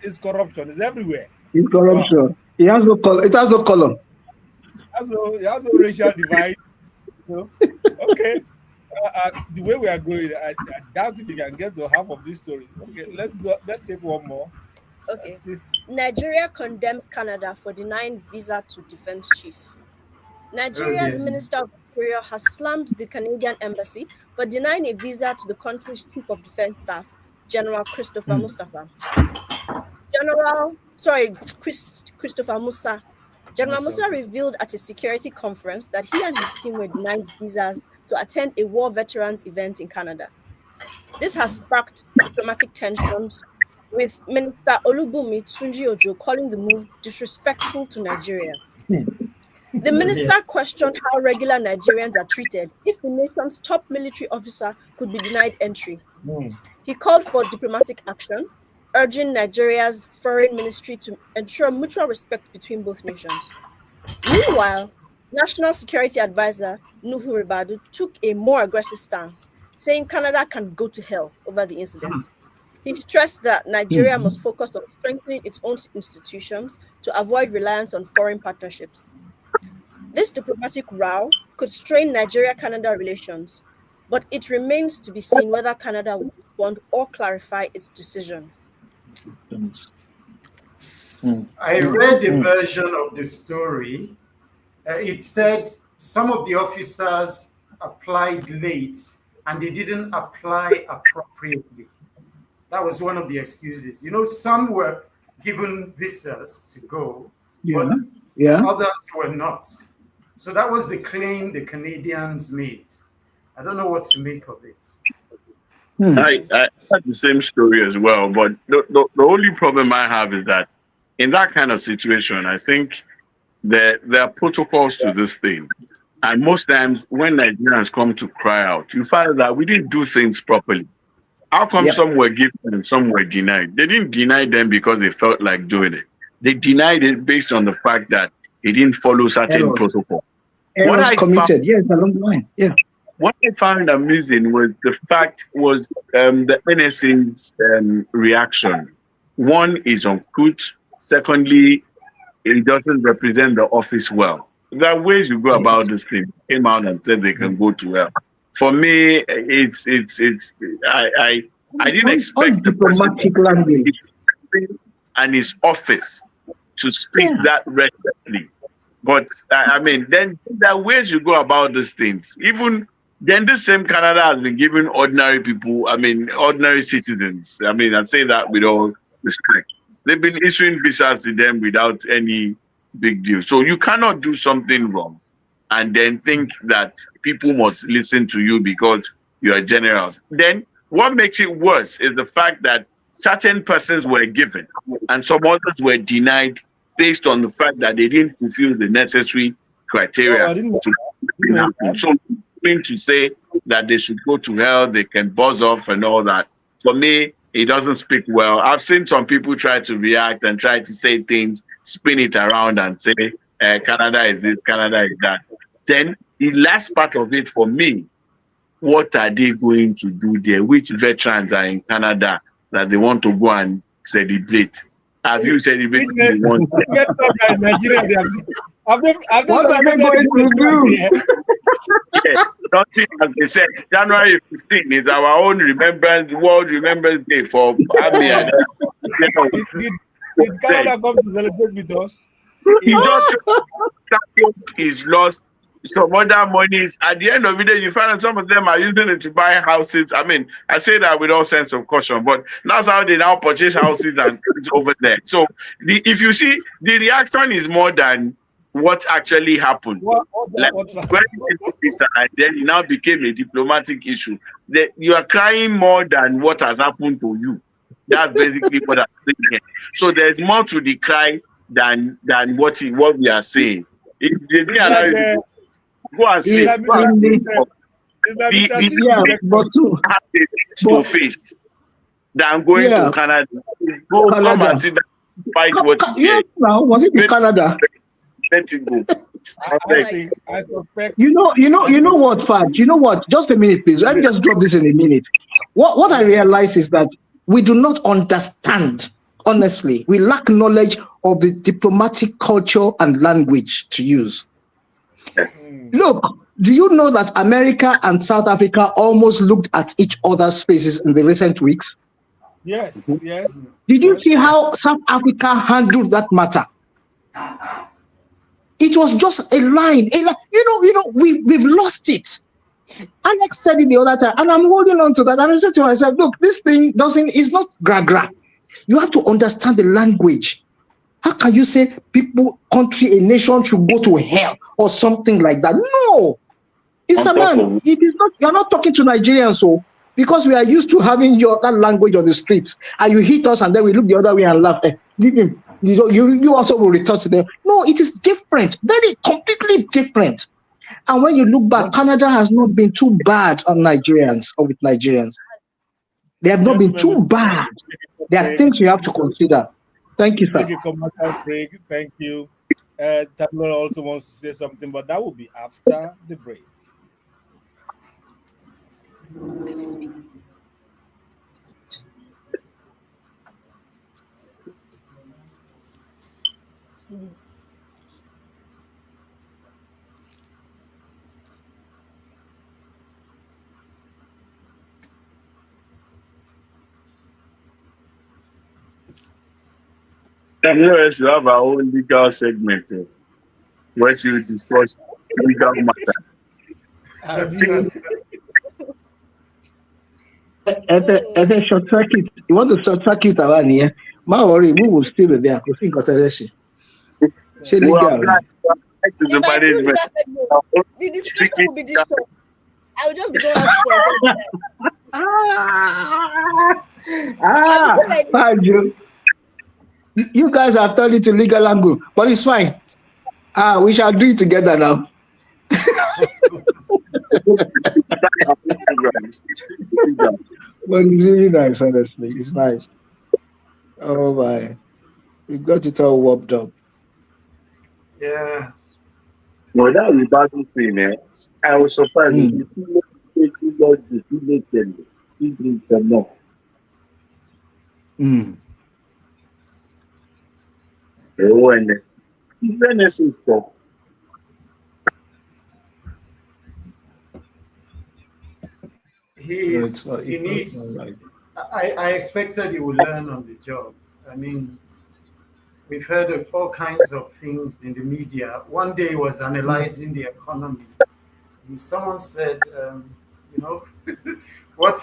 A: is corruption. It's everywhere.
F: It's corruption. Wow. It has no color. It has no color.
A: It has no racial divide. Okay. The way we are going, I doubt if we can get to half of this story. Okay, let's take one more.
B: Okay. Nigeria condemns Canada for denying visa to defense chief. Nigeria's Minister of Interior has slammed the Canadian embassy for denying a visa to the country's Chief of Defense Staff, General Christopher Mustafa. Christopher Musa. General Musa revealed at a security conference that he and his team were denied visas to attend a war veterans event in Canada. This has sparked diplomatic tensions, with Minister Olubunmi Tunji-Ojo calling the move disrespectful to Nigeria. The minister questioned how regular Nigerians are treated if the nation's top military officer could be denied entry. He called for diplomatic action, urging Nigeria's foreign ministry to ensure mutual respect between both nations. Meanwhile, National Security Advisor Nuhu Ribadu took a more aggressive stance, saying Canada can go to hell over the incident. He stressed that Nigeria must focus on strengthening its own institutions to avoid reliance on foreign partnerships. This diplomatic row could strain Nigeria-Canada relations, but it remains to be seen whether Canada will respond or clarify its decision.
G: I read a version of the story. It said some of the officers applied late and they didn't apply appropriately. That was one of the excuses. You know, some were given visas to go, but others were not. So that was the claim the Canadians made. I don't know what to make of it.
H: I had the same story as well, but the only problem I have is that in that kind of situation, I think there are protocols to this thing. And most times when Nigerians come to cry out, you find that we didn't do things properly. How come some were given and some were denied? They didn't deny them because they felt like doing it. They denied it based on the fact that they didn't follow certain protocol.
F: What I committed, along the line.
H: What I found amusing was the NSA's reaction. One is uncouth. Secondly, it doesn't represent the office well. There are ways you go about this thing. Came out and said they can go to hell. For me, I didn't expect the diplomatic language and his office to speak that recklessly. But I mean, then there are ways you go about these things. Even then, the same Canada has been giving ordinary people, ordinary citizens. I say that with all respect. They've been issuing visas to them without any big deal. So you cannot do something wrong and then think that people must listen to you because you are generous. Then what makes it worse is the fact that certain persons were given and some others were denied based on the fact that they didn't fulfill the necessary criteria. So to say that they should go to hell, they can buzz off and all that, for me, it doesn't speak well. I've seen some people try to react and try to say things, spin it around and say, Canada is this, Canada is that. Then the last part of it for me, what are they going to do there? Which veterans are in Canada that they want to go and celebrate? Have you celebrated the one?
F: What are they going to do?
H: Nothing, as they said, January 15 is our own World Remembrance Day for Army.
A: Did Canada come to celebrate with us?
H: He's lost some other monies. At the end of the day, you find that some of them are using it to buy houses. I say that with all sense of caution, but that's how they now purchase houses and things over there. So if you see, the reaction is more than what actually happened. When and then it now became a diplomatic issue. You are crying more than what has happened to you. That's basically what I'm saying here. So there's more to the cry than what we are saying. If they go and say to face than going to Canada. Go come and see that fight what
F: now was it in Canada?
H: Let it go.
A: I suspect.
F: You know what, Fad? You know what? Just a minute, please. Let me just drop this in a minute. What I realize is that we do not understand, honestly. We lack knowledge of the diplomatic culture and language to use.
H: Yes.
F: Look, do you know that America and South Africa almost looked at each other's faces in the recent weeks?
A: Yes, yes.
F: Did you see how South Africa handled that matter? It was just a line. We've lost it. Alex said it the other time, and I'm holding on to that. And I said to myself, look, this thing it's not gra. You have to understand the language. How can you say people, country, a nation should go to hell or something like that? No, Mr. Man, it is not. You're not talking to Nigerians, so because we are used to having that language on the streets, and you hit us, and then we look the other way and laugh. Leave him. You also will return to them. No, it is different, very completely different. And when you look back, Canada has not been too bad on Nigerians or with Nigerians. They have not been too bad. There are things you have to consider. Thank you, sir.
A: Take a commercial break. Thank you. Tabler also wants to say something, but that will be after the break.
B: Can I speak?
H: Yes, you have our own legal segment where you discuss legal matters.
F: Short circuit. You want to short circuit around here? Ma worry, we will still be there.
H: If I do
B: that segment, the discussion will be this short. I will just be going out for
F: you guys have turned it to legal angle, but it's fine. We shall do it together now. But it's really nice, honestly. It's nice. Oh my, we've got it all warped up.
G: Yeah.
H: Well, that was bad thing, eh? I was surprised.
G: I expected he would learn on the job. I mean, we've heard of all kinds of things in the media. One day he was analyzing the economy. And someone said, what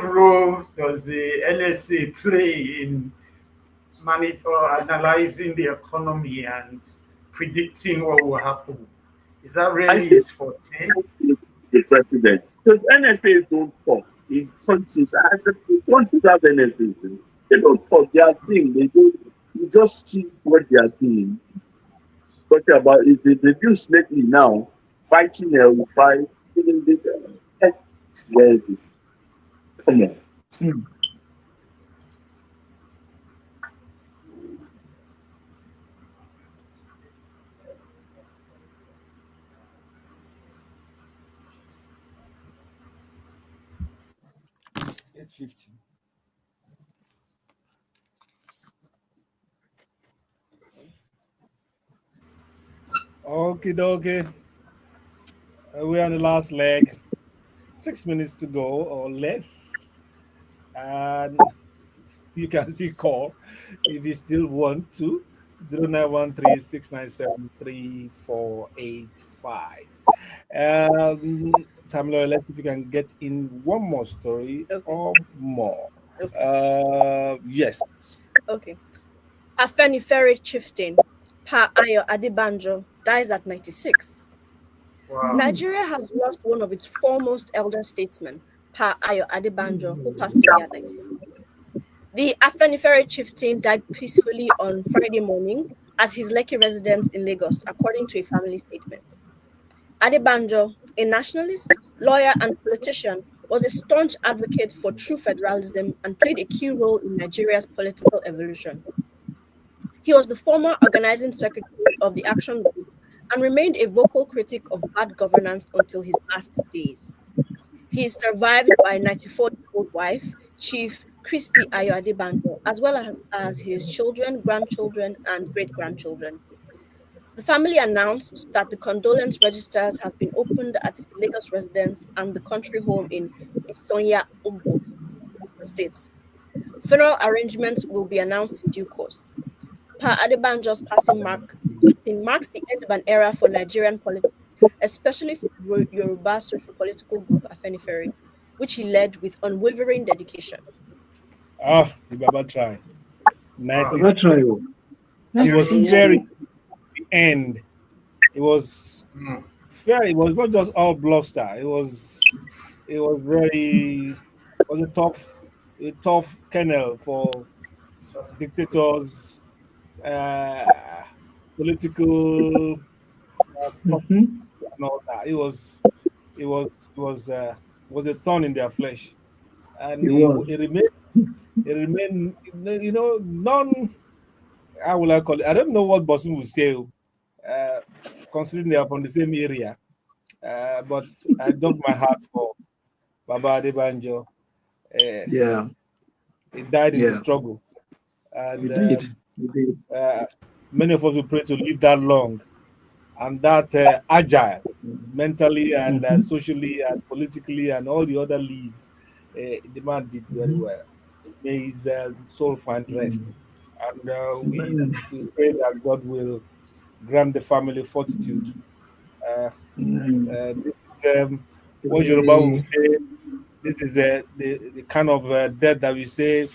G: role does the NSA play in analyzing the economy and predicting what will happen? Is that really his forte?
H: The president, because NSA don't talk in countries. Countries have NSA. They don't talk. They are still. They don't. You just see what they are doing. Talking about is the news lately now fighting fight in this. Where it is? Come on.
A: It's 15. Okay. We're on the last leg. 6 minutes to go or less. And you can still call if you still want to. 0913-697-3485. Tamilo, let's see if you can get in one more story or more.
B: Okay.
A: Yes.
B: Okay. Afenifere chieftain Pa Ayo Adebanjo dies at 96. Wow. Nigeria has lost one of its foremost elder statesmen, Pa Ayo Adebanjo, who passed away at 96. The Afenifere chieftain died peacefully on Friday morning at his Lekki residence in Lagos, according to a family statement. Adebanjo, a nationalist, lawyer, and politician, was a staunch advocate for true federalism and played a key role in Nigeria's political evolution. He was the former organizing secretary of the Action Group and remained a vocal critic of bad governance until his last days. He is survived by a 94-year-old wife, Chief Christy Ayo Adebanjo, as well as his children, grandchildren, and great-grandchildren. The family announced that the condolence registers have been opened at his Lagos residence and the country home in Isonya Ogbo. states. Funeral arrangements will be announced in due course. Pa Adebanjo's passing marks the end of an era for Nigerian politics, especially for the Yoruba socio-political group Afenifere, which he led with unwavering dedication.
A: The Baba tried. 90s.
F: That's right.
A: It was very the end. It was fair. It was not just all bluster. It was very a tough kennel for dictators, political and all that. It was a thorn in their flesh, and it remained. You know, none. How will I call it? I don't know what Bosun would say, considering they are from the same area. But I dug my heart for Baba Adebanjo. He died in the struggle, and many of us will pray to live that long and that agile, mentally and socially and politically and all the other leads. The man did very well. May his soul find rest, and we pray that God will grant the family fortitude. This is what Yoruba will say. This is the kind of death that we say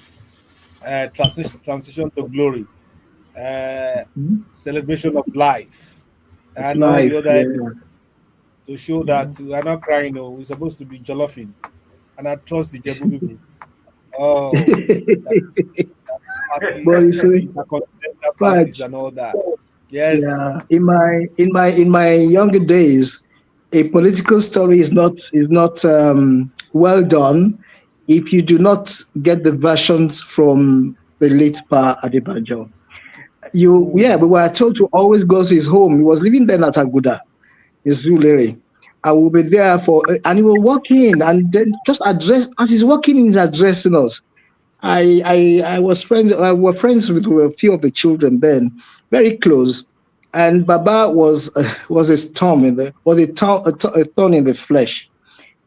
A: transition to glory, celebration of life, and all the other to show that we are not crying. No, we're supposed to be jollophing, and I trust the Jebu people. Oh, parties and all that. Yes.
F: Yeah. In my younger days, a political story is not well done if you do not get the versions from the late Pa Adebanjo. We were told to always go to his home. He was living then at Aguda, in Zulere. I will be there and he will walk in and then just address, as he's walking in, he's addressing us. I was friends with a few of the children then, very close. And Baba was a thorn in the flesh.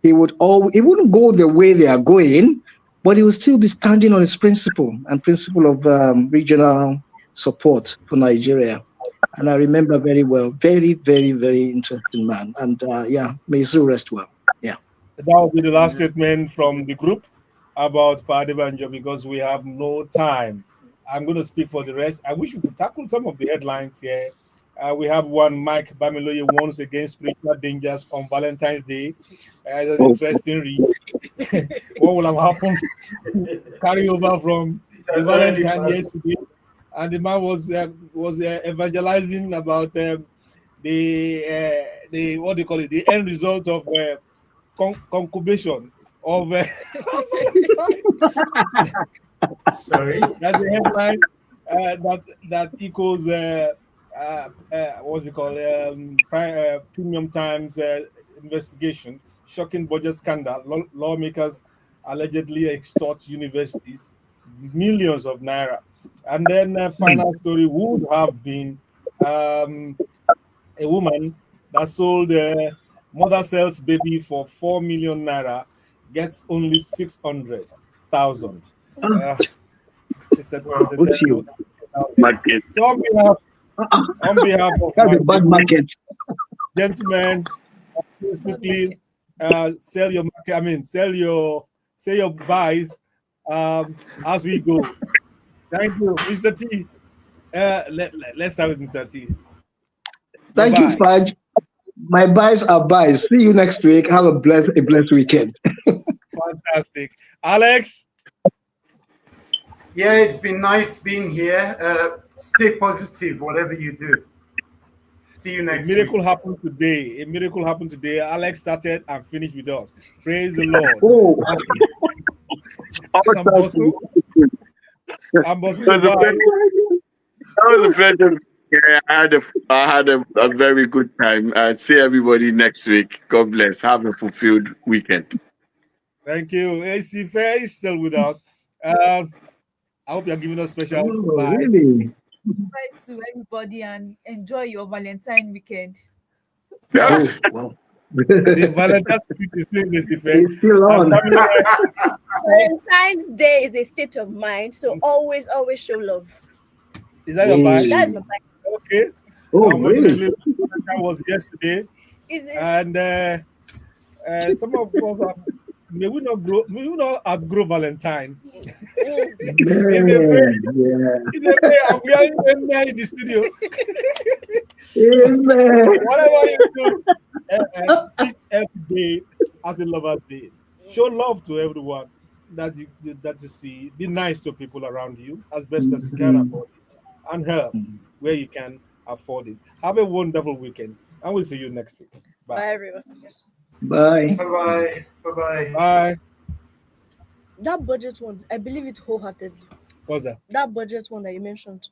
F: He wouldn't go the way they are going, but he would still be standing on his principle of regional support for Nigeria. And I remember very well, very, very, very interesting man. And may his soul rest well. Yeah.
A: That will be the last statement from the group about Pa Adebanjo because we have no time. I'm going to speak for the rest. I wish we could tackle some of the headlines here. We have one, Mike Bamiloye warns against spiritual dangers on Valentine's Day. It's an interesting read. What will have happened? Carry over from the Valentine yesterday. And the man was evangelizing about the what do you call it? The end result of concubation of
G: sorry.
A: That's the headline that equals what's it called? Premium Times investigation, shocking budget scandal. Lawmakers allegedly extort universities millions of naira. And then final story would have been a woman that sold mother sells baby for 4 million naira, gets only 600,000. It's a
H: market.
A: So on behalf of
F: that's a bad market.
A: Gentlemen, quickly sell your market. I mean, sell your buys as we go. Thank you, Mr. T. Let's start with Mr. T.
F: Thank you, Fudge. My buys are buys. See you next week. Have a blessed weekend.
A: Fantastic. Alex?
G: Yeah, it's been nice being here. Stay positive, whatever you do. See you next week.
A: A miracle happened today. Alex started and finished with us. Praise the Lord. I'm Bosun.
H: That was a pleasure. Yeah, I had a very good time. See everybody next week. God bless. Have a fulfilled weekend.
A: Thank you. Esi-Ìfẹ is still with us. I hope you're giving us special.
F: Really?
C: Bye to everybody and enjoy your Valentine weekend.
H: Yeah.
F: Wow.
A: The Valentine's Week is still Esi-Ìfẹ.
F: It's still on.
B: Valentine's Day is a state of mind, so always show love.
A: Is that your mind?
B: That's my mind.
A: Okay.
F: Oh,
A: Unfortunately,
F: really?
A: that was yesterday,
B: Is it?
A: and some of us are, may we not outgrow Valentine. It's a prayer. It's a prayer. I'm hearing amen in the studio. Whatever you do, treat every day as a lover's day. Show love to everyone that you see. Be nice to people around you as best as you can afford it, and help where you can afford it. Have a wonderful weekend, and we'll see you next week.
B: Bye,
A: Bye.
B: everyone.
F: Bye.
G: Bye-bye. Bye-bye.
A: Bye.
B: That budget one, I believe it wholeheartedly.
A: What's that?
B: That budget one that you mentioned,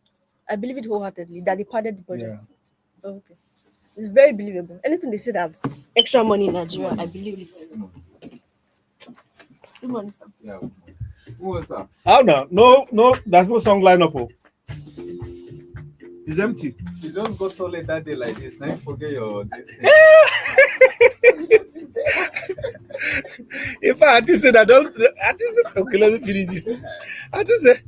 B: I believe it wholeheartedly that they padded the budget.
A: Yeah.
B: Oh, okay. It's very believable. Anything they say that's extra money in Nigeria, I believe it. Good morning, sir.
I: Yeah. Who was that?
A: How now? No, there's no song lineup. Oh. It's empty.
I: You just go toilet that day like this. Now you forget your this.
A: In fact, I just said I don't. I just said okay. Let me finish this. I just said.